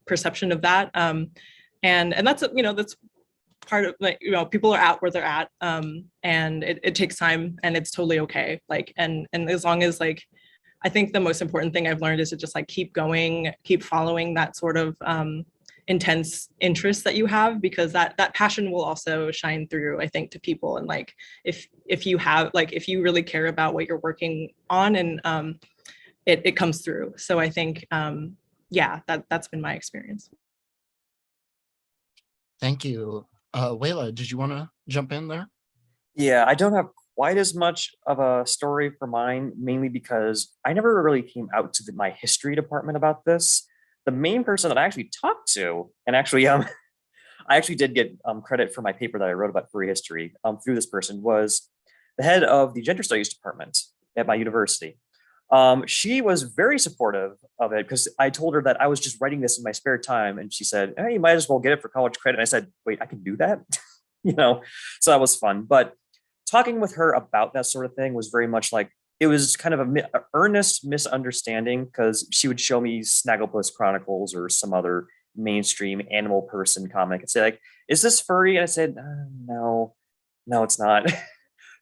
perception of that. And that's, you know, that's part of like, you know, people are at where they're at, and it takes time and it's totally okay. Like, and as long as like, I think the most important thing I've learned is to just like keep going, keep following that sort of intense interest that you have, because that passion will also shine through, I think, to people. And like if you have like, if you really care about what you're working on, and it comes through. So I think yeah, that's been my experience. Thank you. Vela, did you want to jump in there? Yeah, I don't have quite as much of a story for mine, mainly because I never really came out to my history department about this. The main person that I actually talked to, and actually, I actually did get credit for my paper that I wrote about furry history through this person, was the head of the gender studies department at my university. She was very supportive of it because I told her that I was just writing this in my spare time, and she said, "Hey, you might as well get it for college credit." And I said, "Wait, I can do that?" You know, so that was fun. But talking with her about that sort of thing was very much like, it was kind of a earnest misunderstanding, because she would show me Snagglepuss Chronicles or some other mainstream animal person comic and say like, "Is this furry?" And I said, "No, it's not."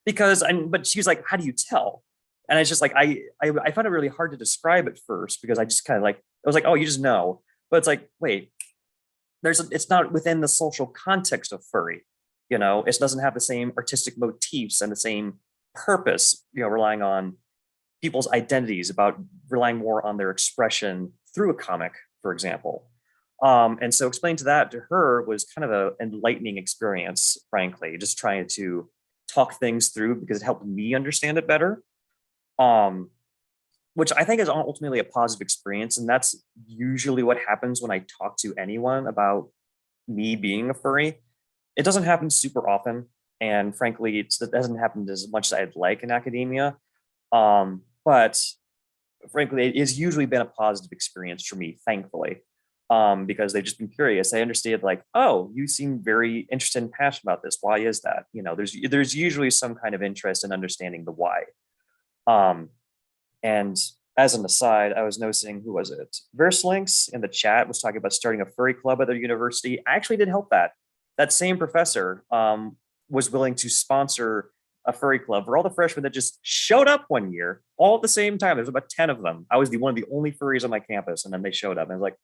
But she was like, "How do you tell?" And it's just like, I found it really hard to describe at first because I just kind of like, I was like, oh, you just know. But it's like, wait, it's not within the social context of furry. It doesn't have the same artistic motifs and the same purpose, relying on people's identities, about relying more on their expression through a comic, for example. And so explaining to her was kind of an enlightening experience, frankly, just trying to talk things through because it helped me understand it better. Which I think is ultimately a positive experience. And that's usually what happens when I talk to anyone about me being a furry. It doesn't happen super often. And frankly, it doesn't happen as much as I'd like in academia. But frankly, it has usually been a positive experience for me, thankfully, because they've just been curious. They understand, like, oh, you seem very interested and passionate about this. Why is that? There's usually some kind of interest in understanding the why. And as an aside, I was noticing, who was it? Verslinks in the chat was talking about starting a furry club at their university. I actually did help that. That same professor was willing to sponsor a furry club for all the freshmen that just showed up one year, all at the same time. There's about 10 of them. I was one of the only furries on my campus, and then they showed up. And I was like,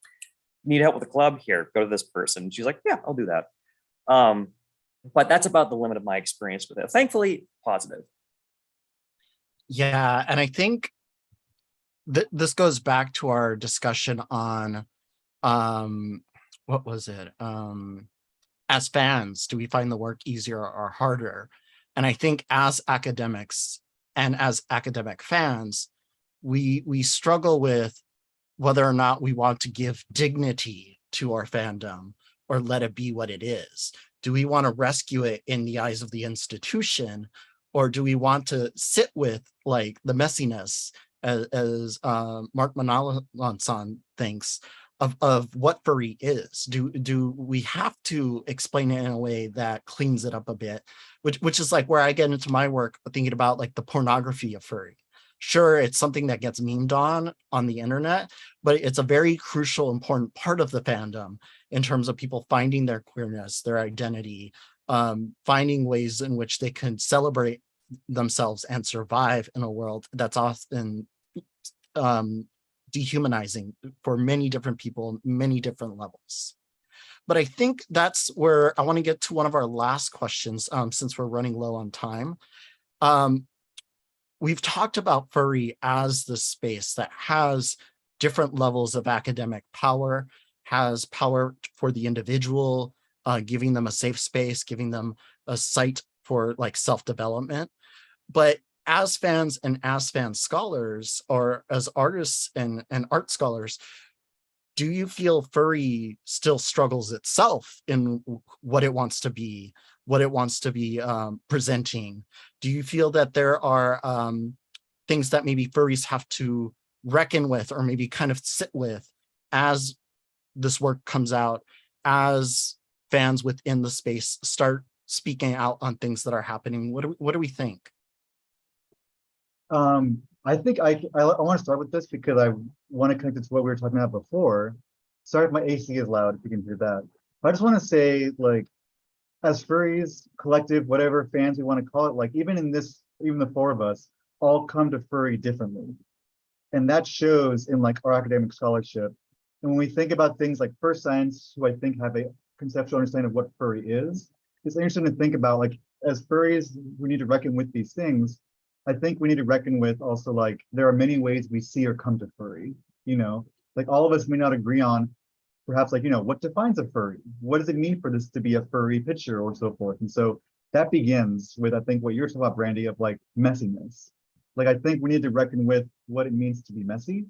need help with the club? Here, go to this person. And she's like, yeah, I'll do that. But that's about the limit of my experience with it. Thankfully, positive. Yeah, and I think this goes back to our discussion on what was it? As fans, do we find the work easier or harder? And I think as academics and as academic fans, we struggle with whether or not we want to give dignity to our fandom or let it be what it is. Do we want to rescue it in the eyes of the institution, or do we want to sit with like the messiness, as Mark Manalan-san thinks, of what furry is? Do we have to explain it in a way that cleans it up a bit, which is like where I get into my work, thinking about like the pornography of furry. Sure, it's something that gets memed on the internet, but it's a very crucial, important part of the fandom in terms of people finding their queerness, their identity, finding ways in which they can celebrate themselves and survive in a world that's often dehumanizing for many different people, many different levels. But I think that's where I want to get to one of our last questions, since we're running low on time. We've talked about furry as the space that has different levels of academic power, has power for the individual, giving them a safe space, giving them a site for like self-development. But as fans and as fan scholars, or as artists and art scholars, do you feel furry still struggles itself in what it wants to be, presenting? Do you feel that there are things that maybe furries have to reckon with, or maybe kind of sit with as this work comes out, as fans within the space start speaking out on things that are happening? What do we think? I think I want to start with this because I want to connect it to what we were talking about before. Sorry if my AC is loud, if you can hear that. But I just want to say, like, as furries, collective, whatever fans we want to call it, like even the four of us all come to furry differently. And that shows in like our academic scholarship. And when we think about things like First Science, who I think have a conceptual understanding of what furry is, it's interesting to think about, like, as furries, we need to reckon with these things. I think we need to reckon with also, like, there are many ways we see or come to furry, like all of us may not agree on perhaps, like, what defines a furry? What does it mean for this to be a furry picture or so forth? And so that begins with, I think, what you're talking about, Brandy, of like messiness. Like, I think we need to reckon with what it means to be messy.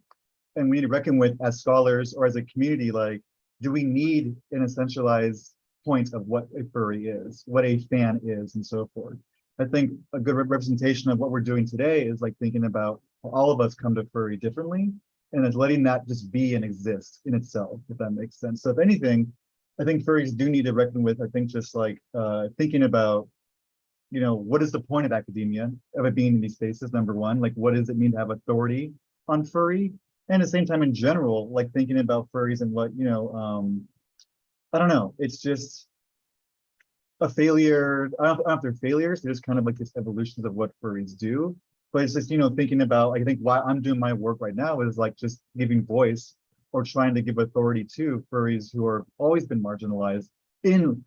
And we need to reckon with, as scholars or as a community, like, do we need an essentialized point of what a furry is, what a fan is, and so forth? I think a good representation of what we're doing today is like thinking about how all of us come to furry differently, and it's letting that just be and exist in itself, if that makes sense. So if anything, I think furries do need to reckon with, I think, just like thinking about, what is the point of academia, of it being in these spaces, number one, like what does it mean to have authority on furry? And at the same time, in general, like thinking about furries and what, I don't know, it's just a failure. I don't know if they're failures, they're just kind of like these evolutions of what furries do. But it's just, thinking about, I think why I'm doing my work right now is like just giving voice or trying to give authority to furries who are always been marginalized in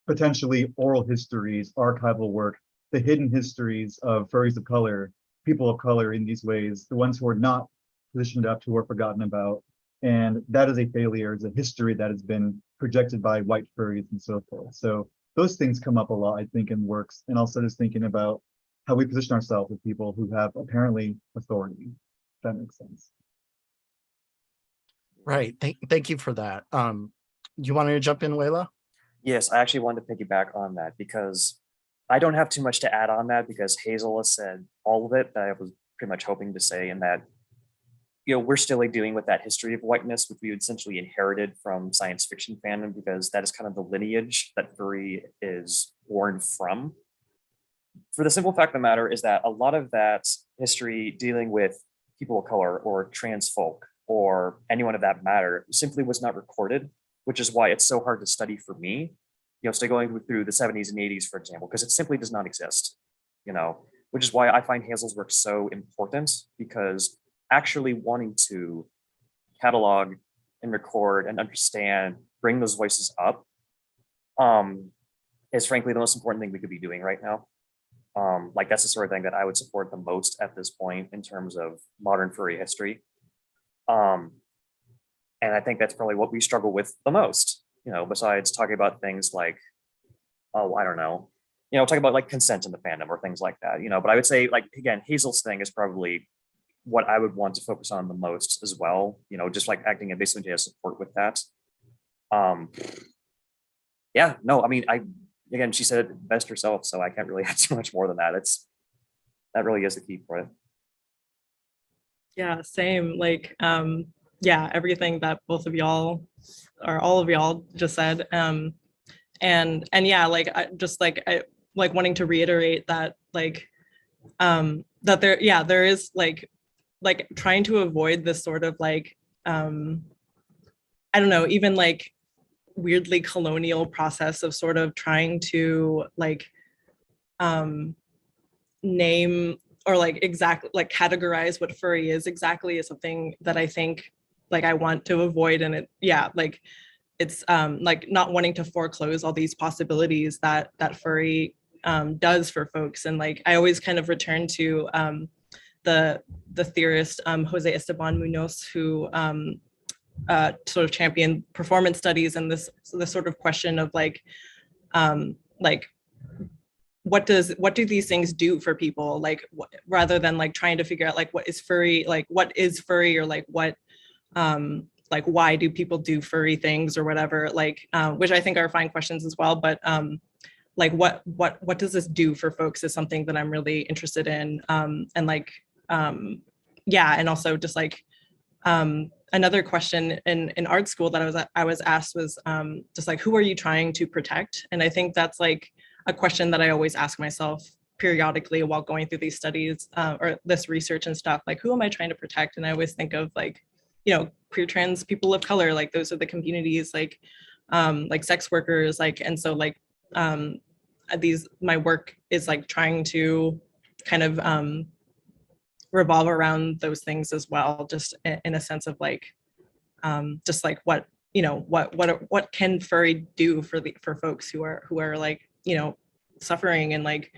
potentially oral histories, archival work, the hidden histories of furries of color, people of color in these ways, the ones who are not positioned up, who are forgotten about. And that is a failure, it's a history that has been projected by white furries and so forth. So those things come up a lot, I think, in works. And also just thinking about how we position ourselves with people who have apparently authority, if that makes sense. Right. Thank you for that. You wanted to jump in, Wela? Yes, I actually wanted to piggyback on that because I don't have too much to add on that because Hazel has said all of it that I was pretty much hoping to say, and that we're still like dealing with that history of whiteness, which we essentially inherited from science fiction fandom, because that is kind of the lineage that furry is born from. For the simple fact of the matter is that a lot of that history dealing with people of color or trans folk or anyone of that matter simply was not recorded, which is why it's so hard to study for me, still going through the 70s and 80s, for example, because it simply does not exist, which is why I find Hazel's work so important, because actually wanting to catalog and record and understand, bring those voices up, is frankly the most important thing we could be doing right now. Like that's the sort of thing that I would support the most at this point in terms of modern furry history. And I think that's probably what we struggle with the most, besides talking about things like, oh, I don't know, talking about like consent in the fandom or things like that, but I would say, like, again, Hazel's thing is probably what I would want to focus on the most as well, just like acting and basically as support with that. Yeah, no, I mean, again, she said it best herself, so I can't really add too much more than that. That really is the key for it. Yeah, same. Like, yeah, everything that both of y'all or all of y'all just said. And yeah, like I like wanting to reiterate that, like, that there is like trying to avoid this sort of like, I don't know, even like weirdly colonial process of sort of trying to like name or like exactly like categorize what furry is exactly is something that I think like I want to avoid. And like it's like not wanting to foreclose all these possibilities that furry does for folks. And like I always kind of return to the theorist Jose Esteban Munoz, who sort of championed performance studies and this sort of question of like what do these things do for people, like rather than like trying to figure out like what is furry or like what like why do people do furry things or whatever, like which I think are fine questions as well, but like what does this do for folks is something that I'm really interested in. And like yeah, and also just like another question in art school that I was asked was just like, who are you trying to protect? And I think that's like a question that I always ask myself periodically while going through these studies or this research and stuff, like who am I trying to protect? And I always think of like, queer, trans, people of color, like those are the communities, like sex workers, like, and so like my work is like trying to kind of revolve around those things as well, just in a sense of like just like what can furry do for folks who are like suffering, and like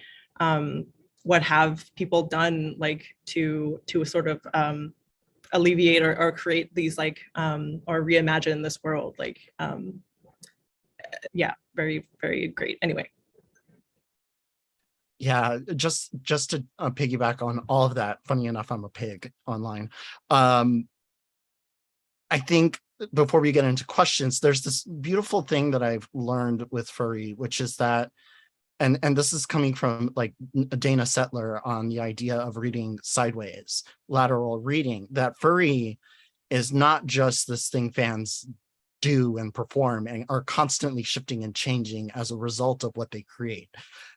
what have people done like to sort of alleviate or create these like or reimagine this world, like yeah, very, very great. Anyway. Yeah, just to piggyback on all of that, funny enough, I'm a pig online. I think before we get into questions, there's this beautiful thing that I've learned with furry, which is that, and this is coming from like Dana Settler on the idea of reading sideways, lateral reading, that furry is not just this thing fans do and perform and are constantly shifting and changing as a result of what they create.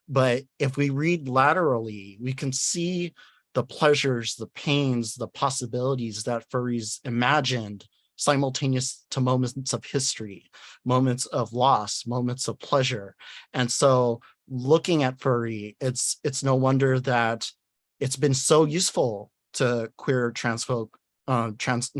But if we read laterally, we can see the pleasures, the pains, the possibilities that furries imagined simultaneous to moments of history, moments of loss, moments of pleasure. And so looking at furry, it's no wonder that it's been so useful to queer, trans folk,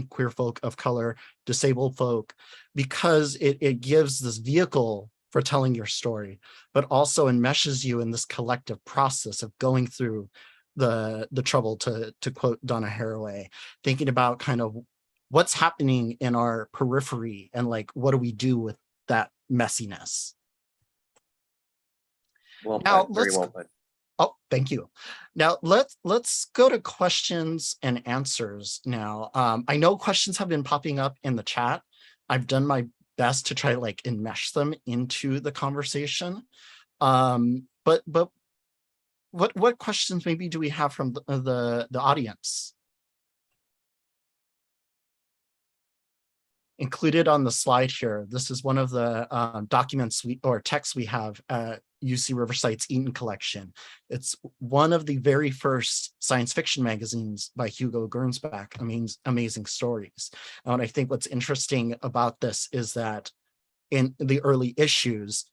queer folk of color, disabled folk, because it gives this vehicle for telling your story, but also enmeshes you in this collective process of going through the trouble, to quote Donna Haraway, thinking about kind of what's happening in our periphery and like, what do we do with that messiness? Well Now, put, very well put. Oh, thank you. Now let's go to questions and answers now. I know questions have been popping up in the chat. I've done my best to try to like enmesh them into the conversation. But what questions maybe do we have from the audience? Included on the slide here, this is one of the documents or texts we have at UC Riverside's Eaton collection. It's one of the very first science fiction magazines by Hugo Gernsback, Amazing Stories. And I think what's interesting about this is that in the early issues,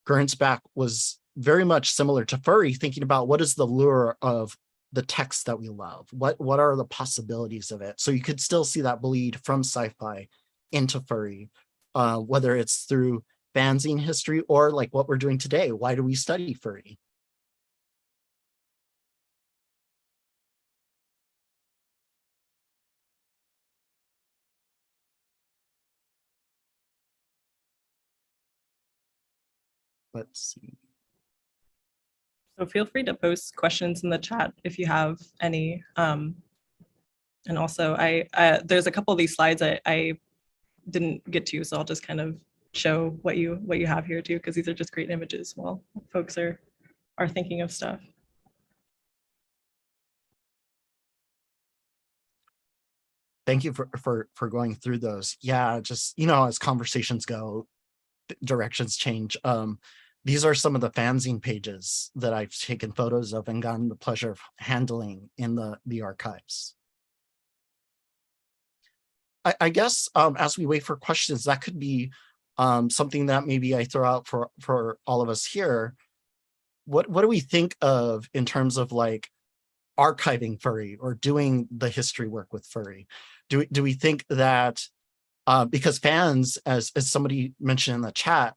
Gernsback was very much similar to Furry, thinking about what is the lure of the text that we love? What are the possibilities of it? So you could still see that bleed from sci-fi into Furry, whether it's through fanzine history or like what we're doing today. Why do we study Furry? Let's see. So feel free to post questions in the chat if you have any. And also, there's a couple of these slides I didn't get to, so I'll just kind of show what you have here too, because these are just great images while folks are thinking of stuff. Thank you for going through those. Yeah, just, you know, as conversations go, directions change. These are some of the fanzine pages that I've taken photos of and gotten the pleasure of handling in the archives. I guess as we wait for questions, that could be something that maybe I throw out for all of us here. What do we think of in terms of like archiving Furry or doing the history work with Furry? Do we think that because fans, as somebody mentioned in the chat,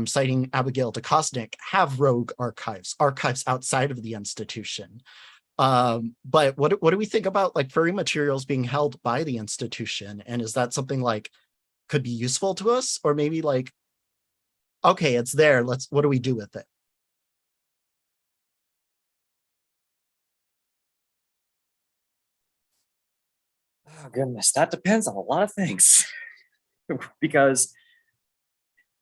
citing Abigail DeKosnik, have rogue archives outside of the institution? But what do we think about like Furry materials being held by the institution? And is that something like could be useful to us, or maybe like, okay, it's there, what do we do with it? Oh goodness, that depends on a lot of things. Because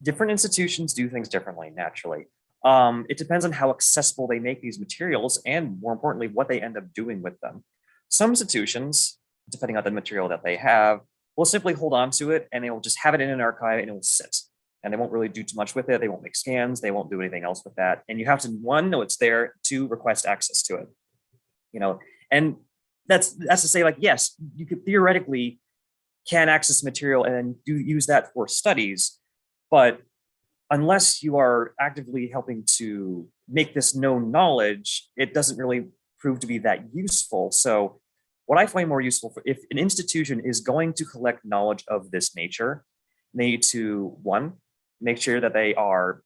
different institutions do things differently, naturally. It depends on how accessible they make these materials and, more importantly, what they end up doing with them. Some institutions, depending on the material that they have, will simply hold on to it and they will just have it in an archive and it will sit. And they won't really do too much with it. They won't make scans. They won't do anything else with that. And you have to, one, know it's there, two, request access to it. You know, and that's to say, like, yes, you could theoretically can access material and do use that for studies, but unless you are actively helping to make this known knowledge, it doesn't really prove to be that useful. So what I find more useful, if an institution is going to collect knowledge of this nature, they need to, one, make sure that they are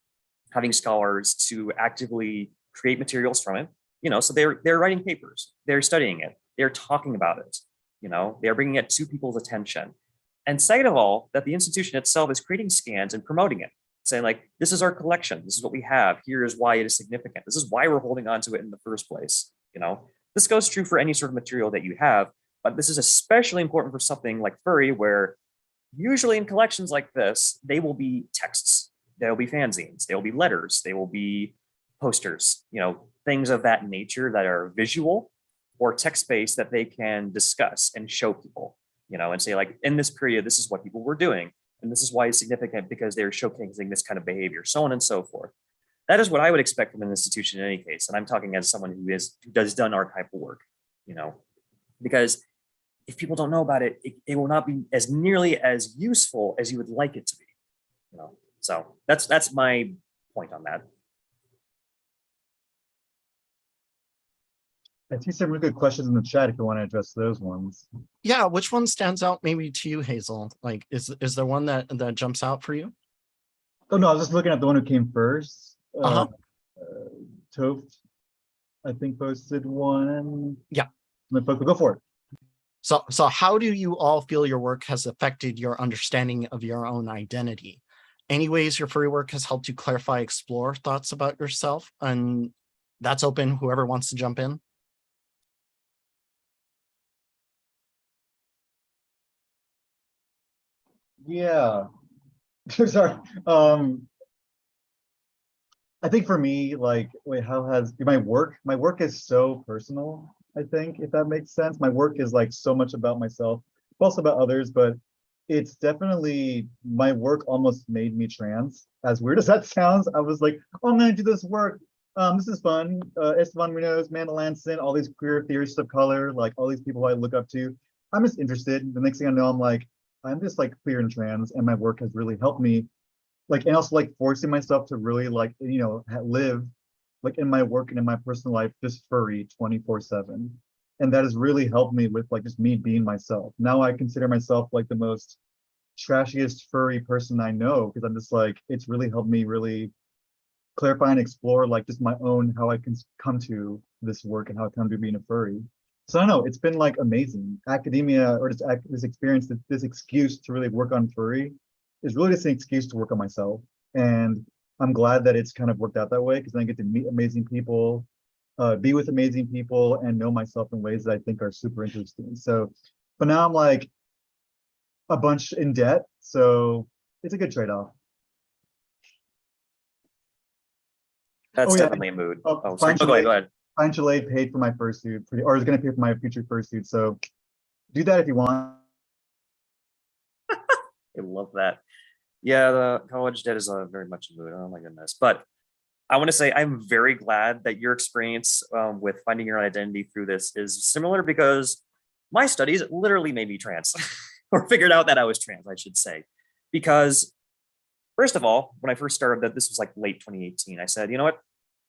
having scholars to actively create materials from it. You know, so they're writing papers, they're studying it, they're talking about it, you know, they're bringing it to people's attention. And second of all, that the institution itself is creating scans and promoting it, saying like, this is our collection, this is what we have, here is why it is significant, this is why we're holding on to it in the first place. You know, this goes true for any sort of material that you have, but this is especially important for something like Furry, where usually in collections like this, they will be texts, there will be fanzines, there will be letters, they will be posters, you know, things of that nature that are visual or text-based that they can discuss and show people, you know, and say like, in this period, this is what people were doing. And this is why it's significant because they're showcasing this kind of behavior, so on and so forth. That is what I would expect from an institution in any case. And I'm talking as someone who does done archival work, you know, because if people don't know about it, it will not be as nearly as useful as you would like it to be, you know. So that's my point on that. I see some really good questions in the chat if you want to address those ones. Yeah, which one stands out maybe to you, Hazel? Like, is there one that jumps out for you? Oh no, I was just looking at the one who came first. Uh-huh. Toph, I think, posted one. Yeah. Go for it. So how do you all feel your work has affected your understanding of your own identity? Any ways your furry work has helped you clarify, explore thoughts about yourself? And that's open, whoever wants to jump in. Yeah. Sorry. I think for me, like, wait, how has my work is so personal, I think, if that makes sense. My work is like so much about myself, also about others, but it's definitely, my work almost made me trans. As weird as that sounds, I was like, oh, I'm gonna do this work. This is fun. Esteban Munoz, Amanda Lanson, all these queer theorists of color, like all these people I look up to. I'm just interested. The next thing I know, I'm like, I'm just like queer and trans, and my work has really helped me, like, and also like forcing myself to really, like, live like in my work and in my personal life just furry 24/7. And that has really helped me with like just me being myself. Now I consider myself like the most trashiest furry person I know, because I'm just like, it's really helped me really clarify and explore like just my own, how I can come to this work and how I come to being a furry. So I don't know, it's been like amazing. Academia, or just this experience, this excuse to really work on furry is really just an excuse to work on myself. And I'm glad that it's kind of worked out that way, because then I get to meet amazing people, be with amazing people, and know myself in ways that I think are super interesting. So, but now I'm like a bunch in debt, so it's a good trade-off. That's Oh, yeah. definitely a mood. Oh, Sorry. Go ahead. Fine Chalet paid for my fursuit, or is going to pay for my future fursuit. So do that if you want. I love that. Yeah, the college debt is very much a mood. Oh my goodness. But I want to say I'm very glad that your experience with finding your identity through this is similar, because my studies literally made me trans, or figured out that I was trans, I should say. Because first of all, when I first started, that this was like late 2018, I said, you know what,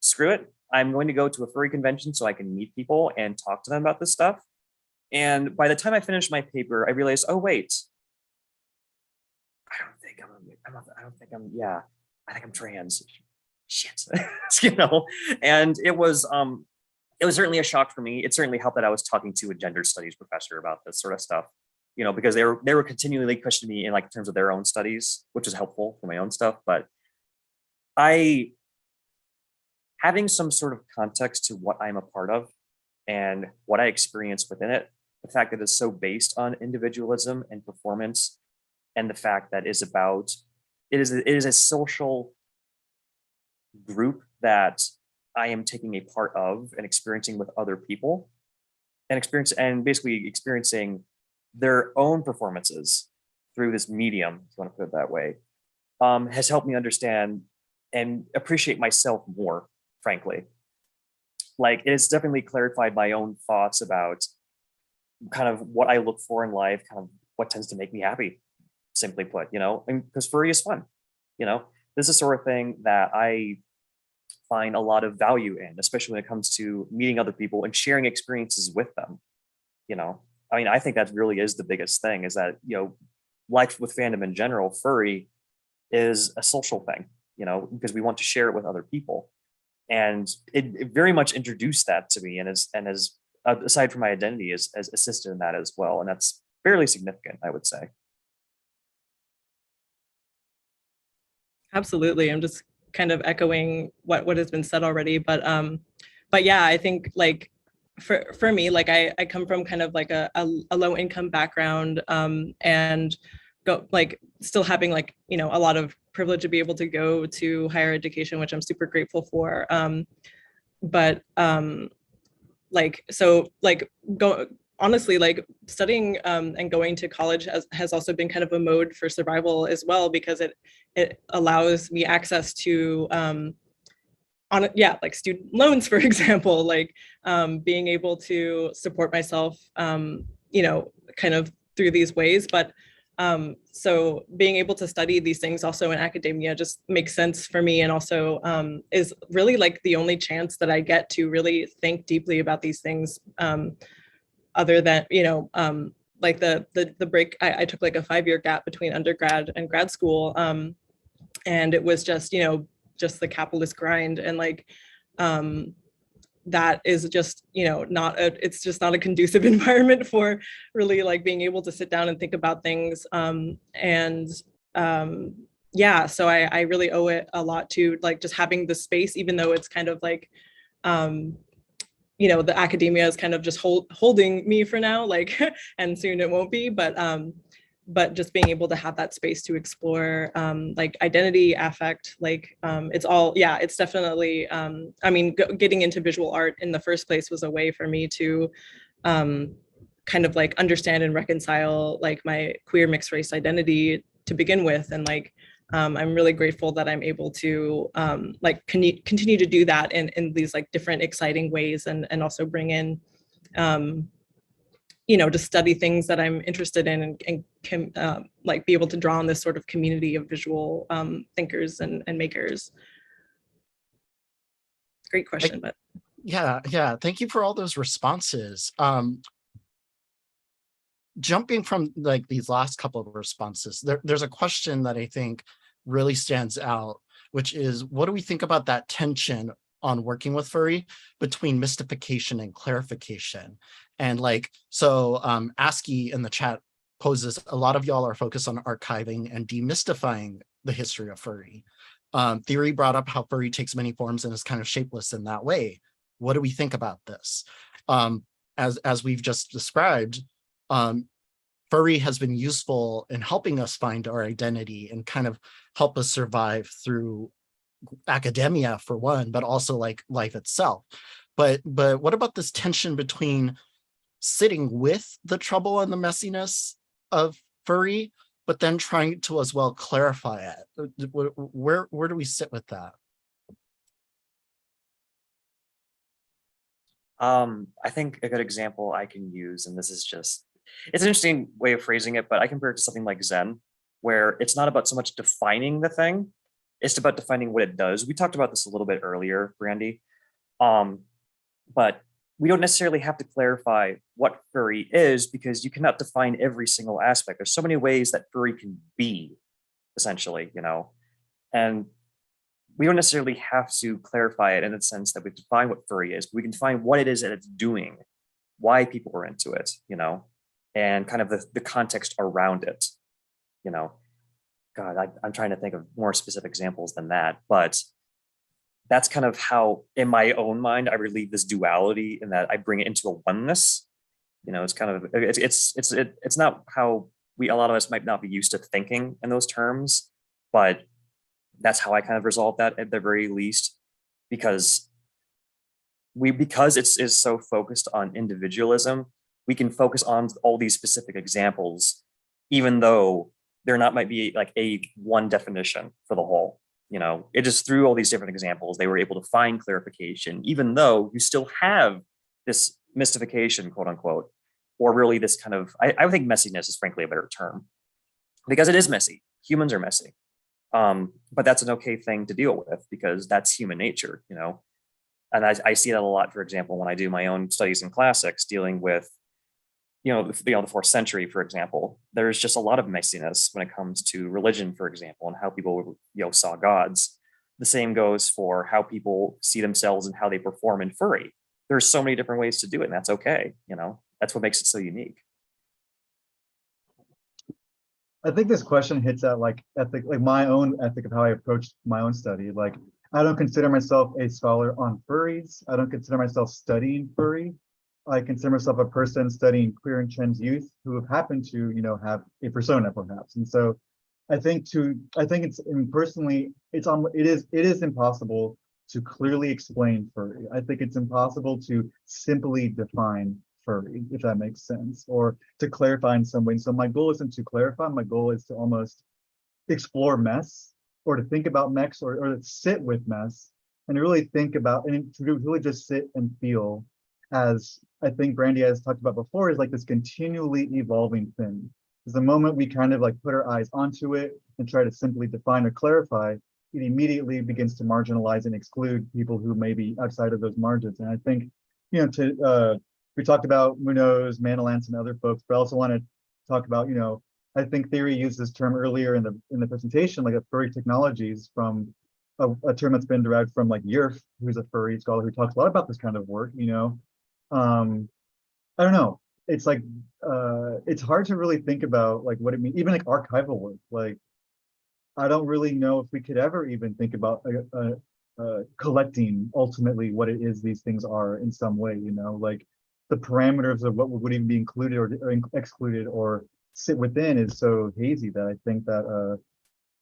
screw it. I'm going to go to a furry convention so I can meet people and talk to them about this stuff. And by the time I finished my paper, I realized, oh wait, I think I'm trans. Shit. And it was certainly a shock for me. It certainly helped that I was talking to a gender studies professor about this sort of stuff, because they were continually questioning me in like terms of their own studies, which is helpful for my own stuff. But having some sort of context to what I'm a part of and what I experience within it, the fact that it's so based on individualism and performance, and the fact that it is a social group that I am taking a part of and experiencing with other people, and basically experiencing their own performances through this medium, if you want to put it that way, has helped me understand and appreciate myself more, frankly. Like, it has definitely clarified my own thoughts about kind of what I look for in life, kind of what tends to make me happy, simply put, because furry is fun. This is the sort of thing that I find a lot of value in, especially when it comes to meeting other people and sharing experiences with them. I think that really is the biggest thing, is that, life with fandom in general, furry is a social thing, because we want to share it with other people. And it very much introduced that to me, and as aside from my identity, has assisted in that as well. And that's fairly significant, I would say. Absolutely. I'm just kind of echoing what has been said already. But yeah, I think like for me, like I come from kind of like a low income background, and go like still having like, a lot of privilege to be able to go to higher education, which I'm super grateful for. But like, so like honestly, like studying and going to college has also been kind of a mode for survival as well, because it allows me access to like student loans, for example, like being able to support myself, kind of through these ways. But So being able to study these things also in academia just makes sense for me, and also is really like the only chance that I get to really think deeply about these things, other than, like the break. I took like a 5-year gap between undergrad and grad school, and it was just, just the capitalist grind, and like that is just, it's just not a conducive environment for really like being able to sit down and think about things. Yeah, so I really owe it a lot to like just having the space, even though it's kind of like, the academia is kind of just holding me for now, like, and soon it won't be, but just being able to have that space to explore like identity, affect, like it's all, yeah, it's definitely, I mean, getting into visual art in the first place was a way for me to kind of like understand and reconcile like my queer mixed race identity to begin with. And like, I'm really grateful that I'm able to like continue to do that in these like different exciting ways, and also bring in to study things that I'm interested in, and can like be able to draw on this sort of community of visual thinkers and makers. Great question, but yeah, thank you for all those responses. Jumping from like these last couple of responses, there's a question that I think really stands out, which is, what do we think about that tension on working with Furry between mystification and clarification? And like, so ASCII in the chat poses, a lot of y'all are focused on archiving and demystifying the history of Furry. Theory brought up how Furry takes many forms and is kind of shapeless in that way. What do we think about this? As we've just described, Furry has been useful in helping us find our identity and kind of help us survive through academia for one, but also like life itself. But what about this tension between sitting with the trouble and the messiness of Furry, but then trying to as well clarify it? Where do we sit with that? I think a good example I can use, and this is just, it's an interesting way of phrasing it, but I compare it to something like Zen, where it's not about so much defining the thing, it's about defining what it does. We talked about this a little bit earlier, Brandy, but we don't necessarily have to clarify what Furry is, because you cannot define every single aspect. There's so many ways that Furry can be, essentially, and we don't necessarily have to clarify it in the sense that we define what Furry is, but we can define what it is that it's doing, why people are into it, and kind of the context around it, God, I'm trying to think of more specific examples than that, but that's kind of how, in my own mind, I relieve this duality, in that I bring it into a oneness. It's kind of, it's not how a lot of us might not be used to thinking in those terms, but that's how I kind of resolve that at the very least, because it is so focused on individualism, we can focus on all these specific examples, even though there might be like a one definition for the whole. It just, through all these different examples, they were able to find clarification, even though you still have this mystification, quote unquote, or really this kind of, I would think messiness is frankly a better term, because it is messy. Humans are messy. But that's an okay thing to deal with, because that's human nature, and I see that a lot, for example, when I do my own studies in classics, dealing with, the 4th century, for example. There's just a lot of messiness when it comes to religion, for example, and how people, saw gods. The same goes for how people see themselves and how they perform in Furry. There's so many different ways to do it, and that's okay. That's what makes it so unique. I think this question hits at like ethic, like my own ethic of how I approached my own study. Like, I don't consider myself a scholar on furries. I don't consider myself studying furry. I consider myself a person studying queer and trans youth who have happened to, have a persona perhaps. And so I think it's, personally, it is impossible to clearly explain furry. I think it's impossible to simply define furry, if that makes sense, or to clarify in some way. So my goal isn't to clarify, my goal is to almost explore mess, or to think about mess, or to sit with mess and really think about, and to really just sit and feel, as I think Brandy has talked about before, is like this continually evolving thing. Because the moment we kind of like put our eyes onto it and try to simply define or clarify, it immediately begins to marginalize and exclude people who may be outside of those margins. And I think, we talked about Munoz, Manalance, and other folks, but I also want to talk about, I think theory used this term earlier in the presentation, like a furry technologies, from a term that's been derived from like Yerf, who's a furry scholar who talks a lot about this kind of work. I don't know. It's like it's hard to really think about like what it means, even like archival work. Like I don't really know if we could ever even think about collecting ultimately what it is these things are in some way, like the parameters of what would even be included or excluded or sit within is so hazy that I think that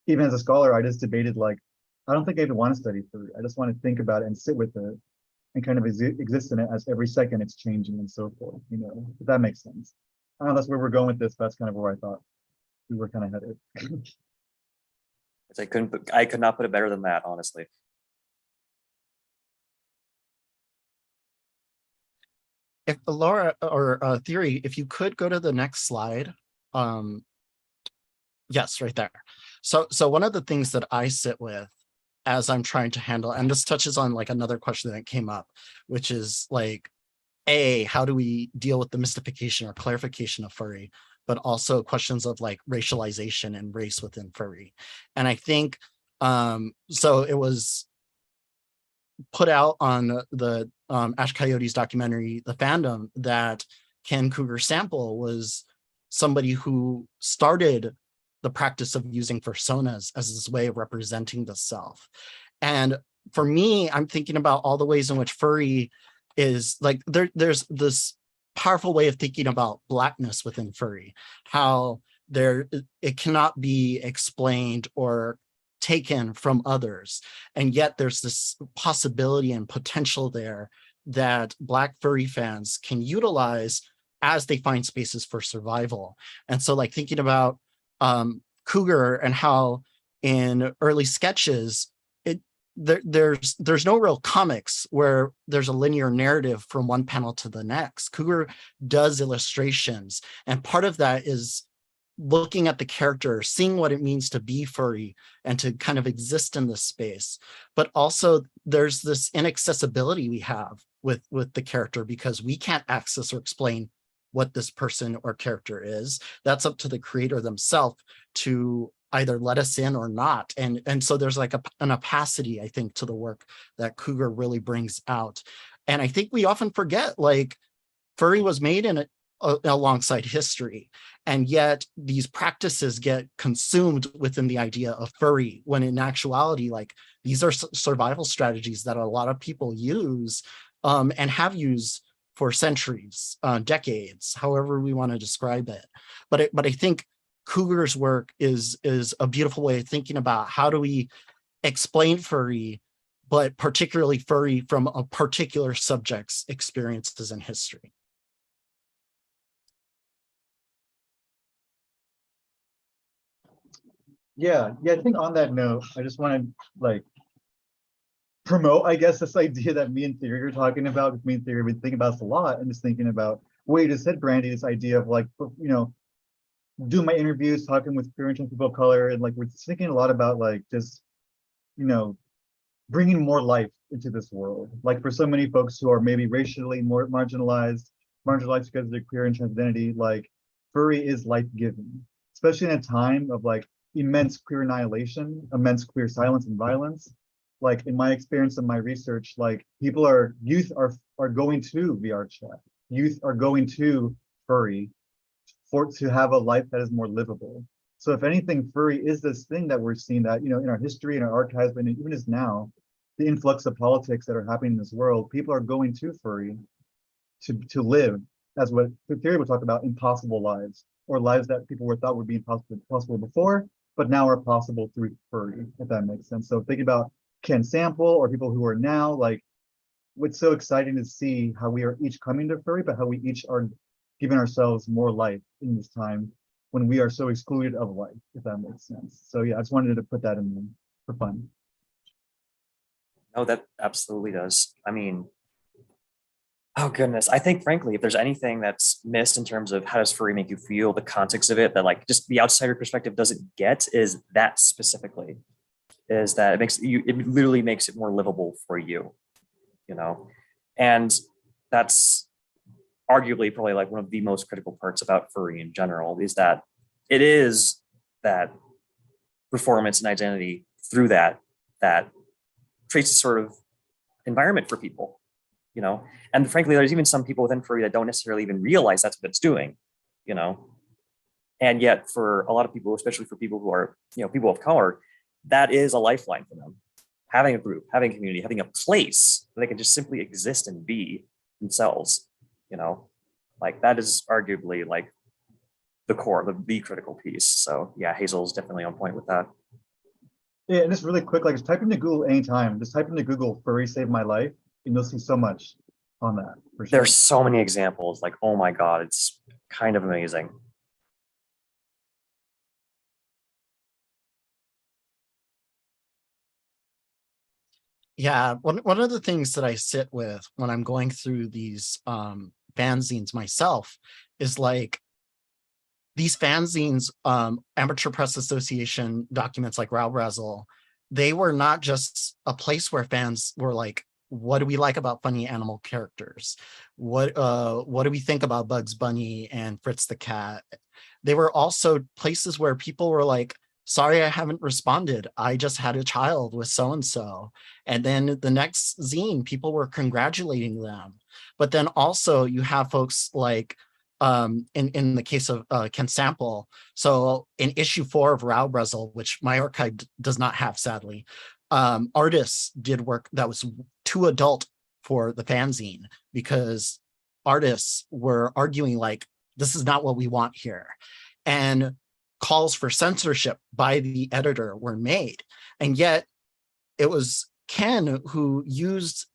even as a scholar, I just debated like, I don't think I even want to study furry. I just want to think about it and sit with it and kind of exist in it as every second it's changing and so forth, if that makes sense. I don't know, that's where we're going with this. That's kind of where I thought we were kind of headed. I could not put it better than that, honestly. If Laura or Theory, if you could go to the next slide. Yes, right there. So one of the things that I sit with as I'm trying to handle, and this touches on like another question that came up, which is like, how do we deal with the mystification or clarification of furry, but also questions of like racialization and race within furry. And I think, so it was put out on the Ash Coyote's documentary, The Fandom, that Ken Cougar Sample was somebody who started the practice of using personas as this way of representing the self. And for me, I'm thinking about all the ways in which furry is like, there's this powerful way of thinking about Blackness within furry, how it cannot be explained or taken from others. And yet there's this possibility and potential there that Black furry fans can utilize as they find spaces for survival. And so like thinking about Cougar and how in early sketches, there's no real comics where there's a linear narrative from one panel to the next. Cougar does illustrations, and part of that is looking at the character, seeing what it means to be furry and to kind of exist in this space. But also there's this inaccessibility we have with the character because we can't access or explain what this person or character is. That's up to the creator themselves to either let us in or not. And so there's like an opacity, I think, to the work that Cougar really brings out. And I think we often forget, like, furry was made in alongside history, and yet these practices get consumed within the idea of furry, when in actuality, like, these are survival strategies that a lot of people use and have used for centuries, decades, however we want to describe it. But I think Cougar's work is a beautiful way of thinking about how do we explain furry, but particularly furry from a particular subject's experiences in history. Yeah, I think on that note, I just want to like promote, I guess, this idea that me and Theory are talking about. With me and Theory, we've been thinking about this a lot, and just thinking about what you just said, Brandy, this idea of like, do my interviews, talking with queer and trans people of color, and like we're thinking a lot about like just, bringing more life into this world. Like for so many folks who are maybe racially more marginalized because of their queer and trans identity, like furry is life-giving, especially in a time of like immense queer annihilation, immense queer silence and violence. Like in my experience and my research, like youth are going to VR chat. Youth are going to furry to have a life that is more livable. So if anything, furry is this thing that we're seeing that, in our history, in our archives, but even as now, the influx of politics that are happening in this world, people are going to furry to live as what the theory would talk about, impossible lives, or lives that people were thought would be impossible before, but now are possible through furry, if that makes sense. So thinking about Ken Sample or people who are now, like, what's so exciting to see how we are each coming to furry, but how we each are giving ourselves more life in this time when we are so excluded of life, if that makes sense. So yeah, I just wanted to put that in there for fun. No, that absolutely does. I mean, Oh goodness. I think frankly, if there's anything that's missed in terms of how does furry make you feel, the context of it, that like just the outsider perspective doesn't get, is that specifically, is that it literally makes it more livable for you, you know? And that's arguably probably like one of the most critical parts about furry in general, is that it is that performance and identity through that creates a sort of environment for people, you know. And frankly, there's even some people within furry that don't necessarily even realize that's what it's doing, you know. And yet for a lot of people, especially for people who are, you know, people of color, that is a lifeline for them. Having a group, having a community, having a place where they can just simply exist and be themselves, you know, like that is arguably like the core, the critical piece. So yeah, Hazel's definitely on point with that. Yeah, and just really quick, like just type into Google anytime. Just type into Google "furry saved my life," and you'll see so much on that for sure. There's so many examples, like, oh my God, it's kind of amazing. Yeah, one of the things that I sit with when I'm going through these fanzines myself is like these fanzines, Amateur Press Association documents like Row Razzle, they were not just a place where fans were like, what do we like about funny animal characters? What do we think about Bugs Bunny and Fritz the Cat? They were also places where people were like, sorry, I haven't responded. I just had a child with so-and-so. And then the next zine, people were congratulating them. But then also you have folks like, in the case of Ken Sample, so in issue 4 of Row Razzle, which my archive does not have, sadly, artists did work that was too adult for the fanzine because artists were arguing like, this is not what we want here. And calls for censorship by the editor were made. And yet it was Ken who used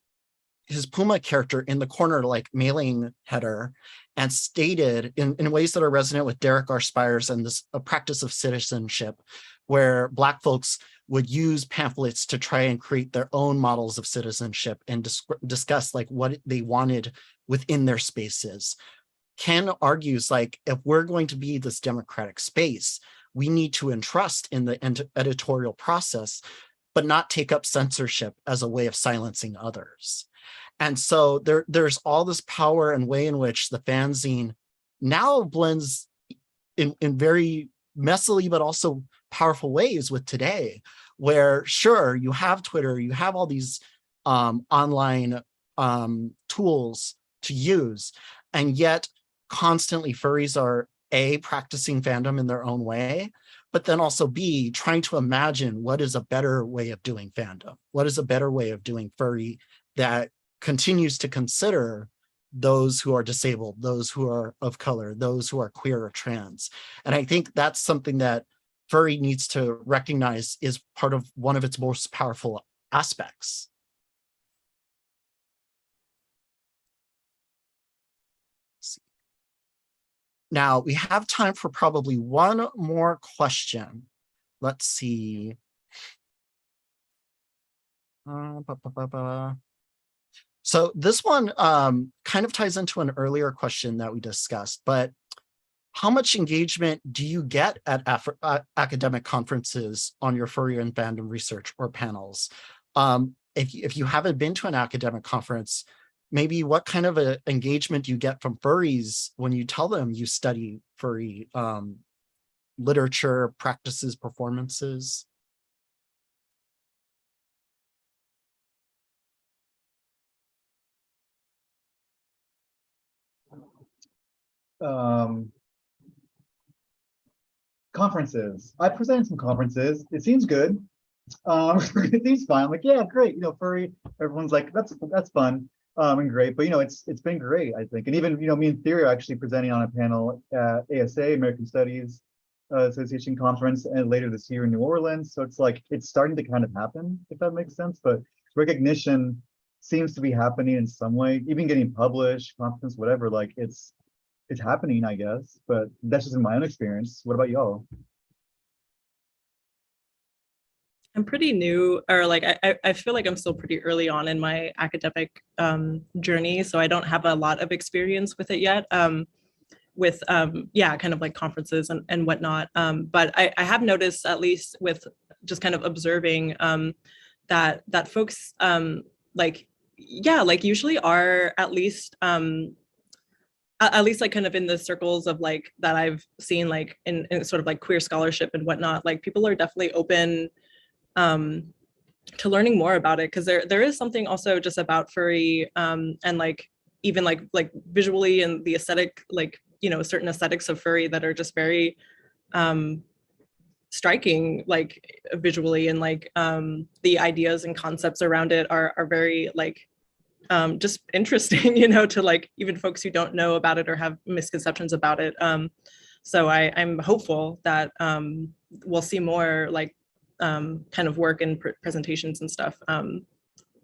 his Puma character in the corner, like mailing header, and stated in ways that are resonant with Derek R. Spires and this a practice of citizenship, where Black folks would use pamphlets to try and create their own models of citizenship and discuss like what they wanted within their spaces. Ken argues like, if we're going to be this democratic space, we need to entrust in the editorial process, but not take up censorship as a way of silencing others. And so there's all this power and way in which the fanzine now blends in very messily, but also powerful ways with today, where sure, you have Twitter, you have all these online tools to use, and yet constantly furries are A, practicing fandom in their own way, but then also B, trying to imagine what is a better way of doing fandom, what is a better way of doing furry that continues to consider those who are disabled, those who are of color, those who are queer or trans. And I think that's something that furry needs to recognize is part of one of its most powerful aspects. Now we have time for probably one more question. Let's see. So this one kind of ties into an earlier question that we discussed, but how much engagement do you get at academic conferences on your furry and fandom research or panels? If you haven't been to an academic conference, maybe what kind of a engagement do you get from furries when you tell them you study furry literature, practices, performances? Conferences. I presented some conferences. It seems good. It seems fun. I'm like, yeah, great. You know, furry. Everyone's like, that's fun. And great. But you know, it's been great, I think. And even, you know, me and Theory are actually presenting on a panel at ASA, American Studies Association conference, and later this year in New Orleans. So it's like it's starting to kind of happen, if that makes sense. But recognition seems to be happening in some way, even getting published, conference, whatever. Like it's happening, I guess. But that's just in my own experience. What about y'all? I'm pretty new, or like I feel like I'm still pretty early on in my academic journey, so I don't have a lot of experience with it yet. With yeah, kind of like conferences and whatnot. But I have noticed, at least with just kind of observing, that folks like yeah, like usually are at least like kind of in the circles of like that I've seen, like in sort of like queer scholarship and whatnot, like people are definitely open um to learning more about it, because there is something also just about furry, and like even like visually and the aesthetic, like certain aesthetics of furry that are just very um striking, like visually, and like the ideas and concepts around it are very like just interesting, to like even folks who don't know about it or have misconceptions about it. So I'm hopeful that we'll see more like kind of work and presentations and stuff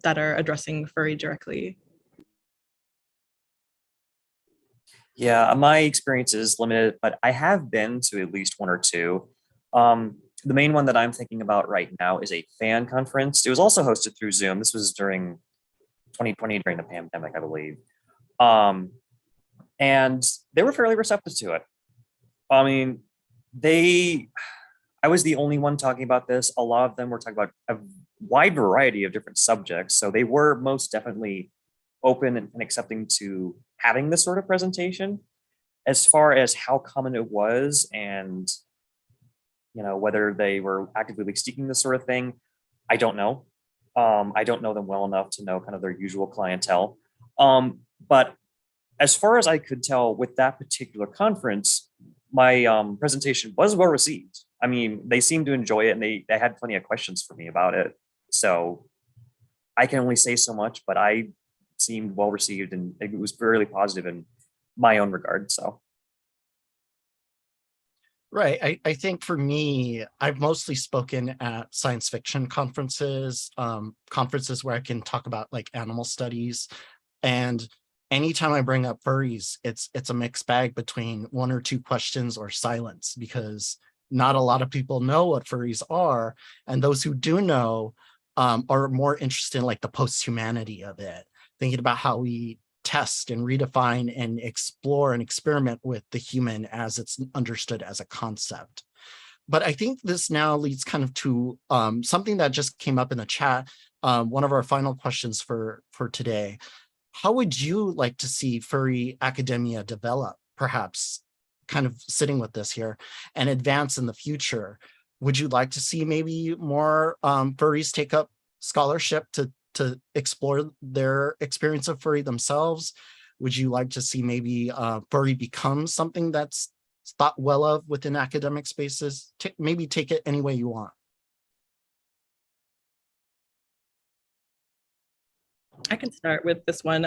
that are addressing furry directly. Yeah, my experience is limited, but I have been to at least one or two. The main one that I'm thinking about right now is a fan conference. It was also hosted through Zoom. This was during 2020, during the pandemic, I believe. Um, and they were fairly receptive to it. I mean, I was the only one talking about this. A lot of them were talking about a wide variety of different subjects. So they were most definitely open and accepting to having this sort of presentation. As far as how common it was, and whether they were actively seeking this sort of thing, I don't know. I don't know them well enough to know kind of their usual clientele. But as far as I could tell with that particular conference, my presentation was well received. I mean, they seemed to enjoy it, and they had plenty of questions for me about it. So I can only say so much, but I seemed well received, and it was fairly positive in my own regard. So. Right. I think for me, I've mostly spoken at science fiction conferences, conferences where I can talk about like animal studies. And anytime I bring up furries, it's a mixed bag between one or two questions or silence, because not a lot of people know what furries are. And those who do know are more interested in like the post-humanity of it, thinking about how we test and redefine and explore and experiment with the human as it's understood as a concept. But I think this now leads kind of to something that just came up in the chat. One of our final questions for today. How would you like to see furry academia develop, perhaps kind of sitting with this here, and advance in the future? Would you like to see maybe more furries take up scholarship to explore their experience of furry themselves? Would you like to see maybe furry become something that's thought well of within academic spaces? Maybe take it any way you want. I can start with this one.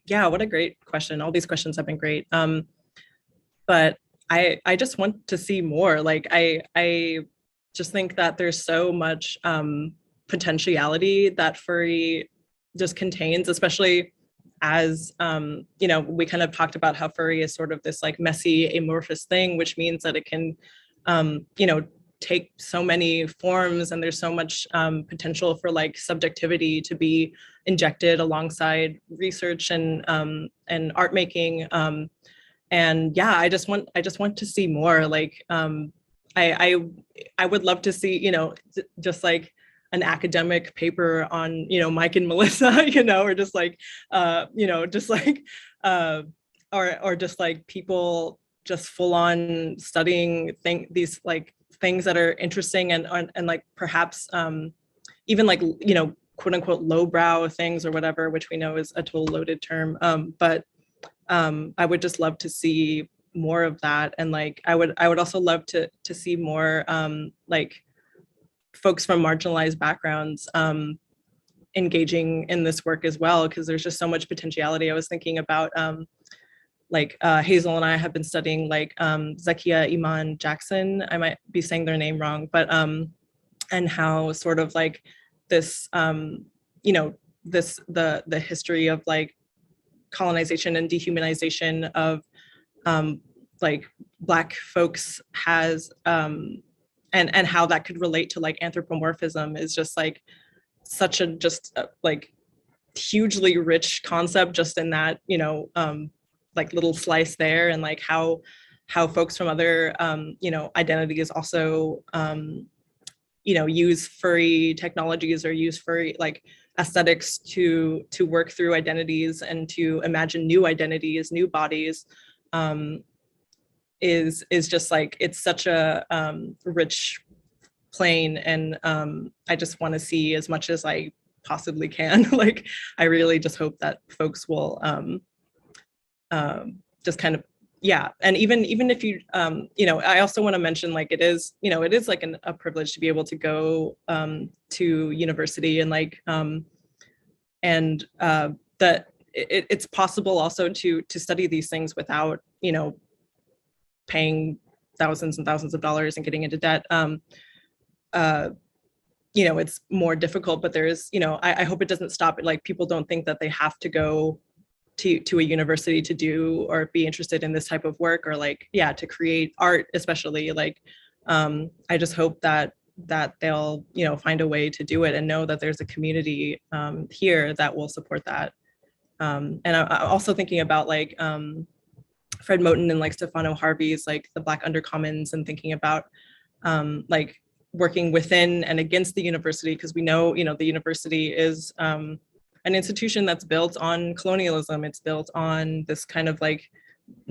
Yeah, what a great question. All these questions have been great. But I just want to see more. Like I just think that there's so much potentiality that furry just contains, especially as we kind of talked about how furry is sort of this like messy amorphous thing, which means that it can take so many forms, and there's so much potential for like subjectivity to be injected alongside research and art making. And yeah, I just want to see more. Like I would love to see, just like an academic paper on, Mike and Melissa, or just like, just like, or just like people just full on studying these like things that are interesting, and like perhaps even like, quote unquote lowbrow things or whatever, which we know is a total loaded term. But I would just love to see more of that. And like I would also love to see more like folks from marginalized backgrounds engaging in this work as well, because there's just so much potentiality. I was thinking about like Hazel and I have been studying like Zakia Iman Jackson. I might be saying their name wrong, but and how sort of like this this the history of like colonization and dehumanization of like Black folks has and how that could relate to like anthropomorphism is just like such a like hugely rich concept just in that, you know, like little slice there, and like how folks from other you know, identities also you know, use furry technologies or use furry like aesthetics to work through identities and to imagine new identities, new bodies, is just like, it's such a rich plane. And I just want to see as much as I possibly can. Like, I really just hope that folks will just kind of, yeah. And even if you, you know, I also want to mention, like, it is, you know, it is like a privilege to be able to go to university, and like, and that it's possible also to study these things without, you know, paying thousands and thousands of dollars and getting into debt. You know, it's more difficult, but there is, you know, I hope it doesn't stop it. Like, people don't think that they have to go to a university to do or be interested in this type of work, or like, yeah, to create art, especially. Like, I just hope that they'll, you know, find a way to do it and know that there's a community here that will support that. And I'm also thinking about like Fred Moten and like Stefano Harvey's like the Black Undercommons, and thinking about like working within and against the university, because we know, you know, the university is an institution that's built on colonialism. It's built on this kind of like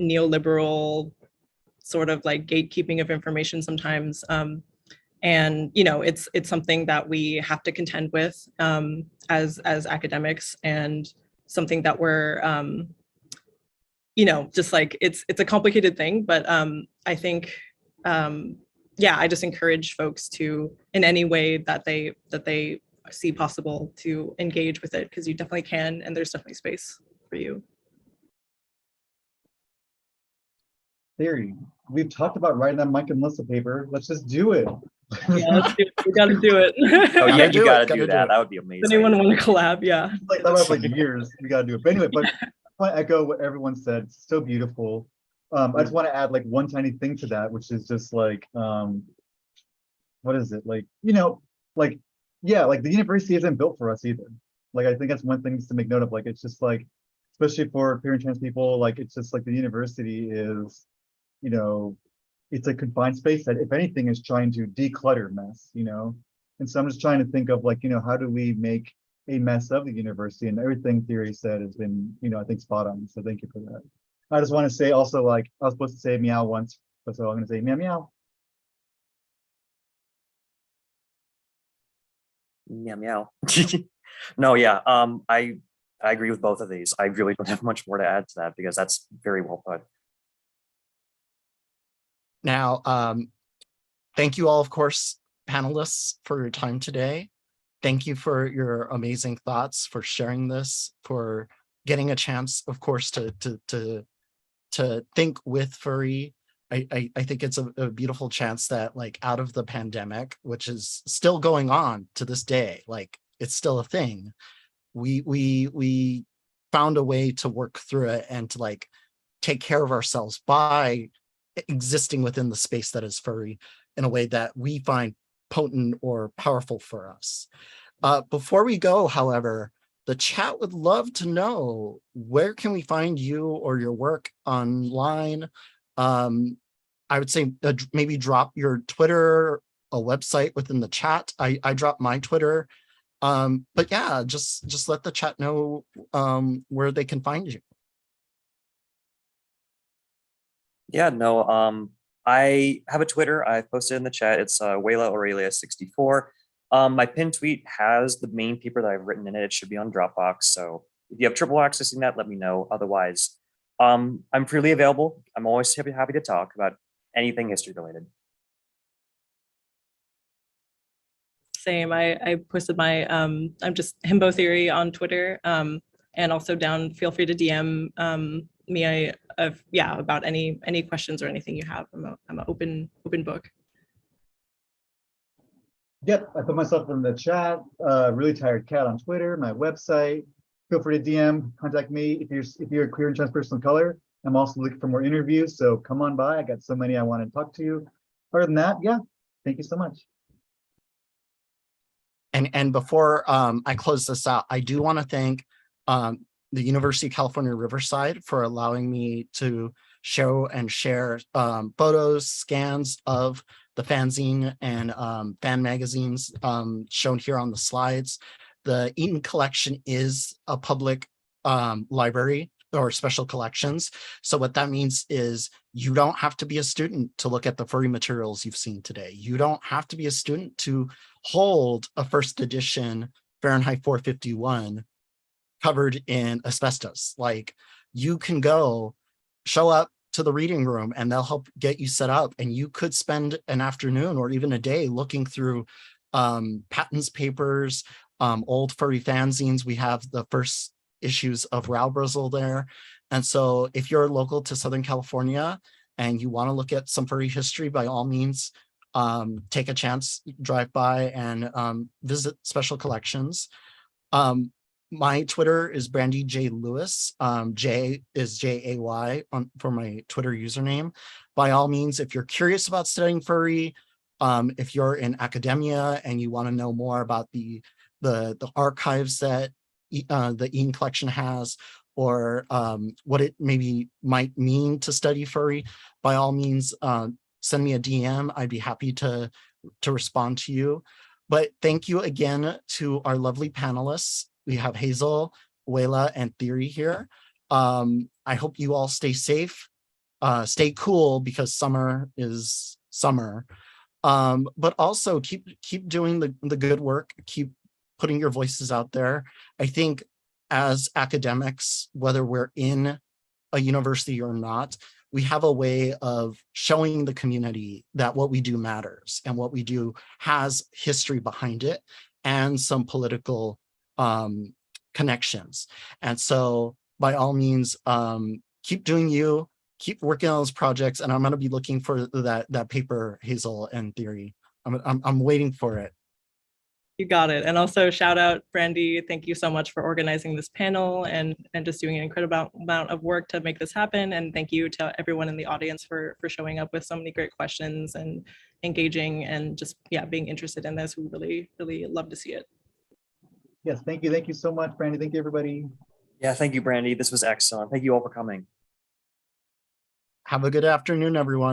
neoliberal sort of like gatekeeping of information sometimes. And, you know, it's something that we have to contend with as academics, and something that we're, you know, just like, it's a complicated thing, but I think, yeah, I just encourage folks to, in any way that they see possible, to engage with it, because you definitely can, and there's definitely space for you. Theory. We've talked about writing that Mike and Melissa paper. Let's just do it. Yeah, let's do it. We got to do it. Oh yeah, you gotta Gotta do do that. it. That would be amazing. Does anyone want to collab? Yeah. Like that was like years. We gotta do it. But anyway, but I want to echo what everyone said. It's so beautiful. I just want to add like one tiny thing to that, which is just like what is it? Like, you know, like, yeah, like the university isn't built for us either. Like, I think that's one thing to make note of. Like, it's just like, especially for queer and trans people, like, it's just like the university is, you know, it's a confined space that, if anything, is trying to declutter mess, you know? And so I'm just trying to think of like, you know, how do we make a mess of the university? And everything Theory said has been, you know, I think spot on. So thank you for that. I just want to say also, like, I was supposed to say meow once, but so I'm going to say meow meow. Meow meow. No, yeah. I agree with both of these. I really don't have much more to add to that, because that's very well put. Now, thank you all, of course, panelists, for your time today. Thank you for your amazing thoughts, for sharing this, for getting a chance, of course, to think with Furry. I think it's a beautiful chance that, like, out of the pandemic, which is still going on to this day, like, it's still a thing, we found a way to work through it and to like take care of ourselves by existing within the space that is Furry in a way that we find potent or powerful for us. Before we go, however, the chat would love to know, where can we find you or your work online? I would say maybe drop your Twitter, a website within the chat. I dropped my Twitter. But yeah, just let the chat know where they can find you. Yeah, no, I have a Twitter. I've posted in the chat. It's Vela Aurelia 64. My pinned tweet has the main paper that I've written in it. It should be on Dropbox. So if you have trouble accessing that, let me know. Otherwise, I'm freely available. I'm always happy to talk about anything history related. Same. I posted my I'm just himbo theory on Twitter, and also down, feel free to DM me yeah, about any questions or anything you have. I'm an open book. Yep, I put myself in the chat. Really Tired Cat on Twitter, my website. Feel free to DM, contact me if you're a queer and trans person of color. I'm also looking for more interviews, so come on by. I got so many I want to talk to you. Other than that, yeah, Thank you so much. And before I close this out, I do want to thank the University of California, Riverside for allowing me to show and share photos, scans of the fanzine and fan magazines shown here on the slides. The Eaton collection is a public library or special collections. So what that means is you don't have to be a student to look at the furry materials you've seen today. You don't have to be a student to hold a first edition Fahrenheit 451 covered in asbestos. Like, you can go show up to the reading room and they'll help get you set up, and you could spend an afternoon or even a day looking through patents papers, old furry fanzines. We have the first issues of Row Bristle there. And so if you're local to Southern California and you want to look at some furry history, by all means, take a chance, drive by and visit special collections. My Twitter is Brandy J Lewis. J is Jay for my Twitter username. By all means, if you're curious about studying furry, if you're in academia and you want to know more about the archives that the Eaton collection has, or what it maybe might mean to study furry, by all means, send me a DM. I'd be happy to respond to you. But thank you again to our lovely panelists. We have Hazel, Vela, and Theory here. I hope you all stay safe, stay cool, because summer is summer. But also keep doing the good work, keep putting your voices out there. I think as academics, whether we're in a university or not, we have a way of showing the community that what we do matters and what we do has history behind it and some political connections. And so by all means, keep doing you, keep working on those projects. And I'm going to be looking for that paper, Hazel and Theory. I'm waiting for it. You got it. And also shout out Brandy. Thank you so much for organizing this panel and just doing an incredible amount of work to make this happen. And thank you to everyone in the audience for showing up with so many great questions and engaging and just, yeah, being interested in this. We really, really love to see it. Yes, thank you. Thank you so much, Brandy. Thank you, everybody. Yeah, thank you, Brandy. This was excellent. Thank you all for coming. Have a good afternoon, everyone.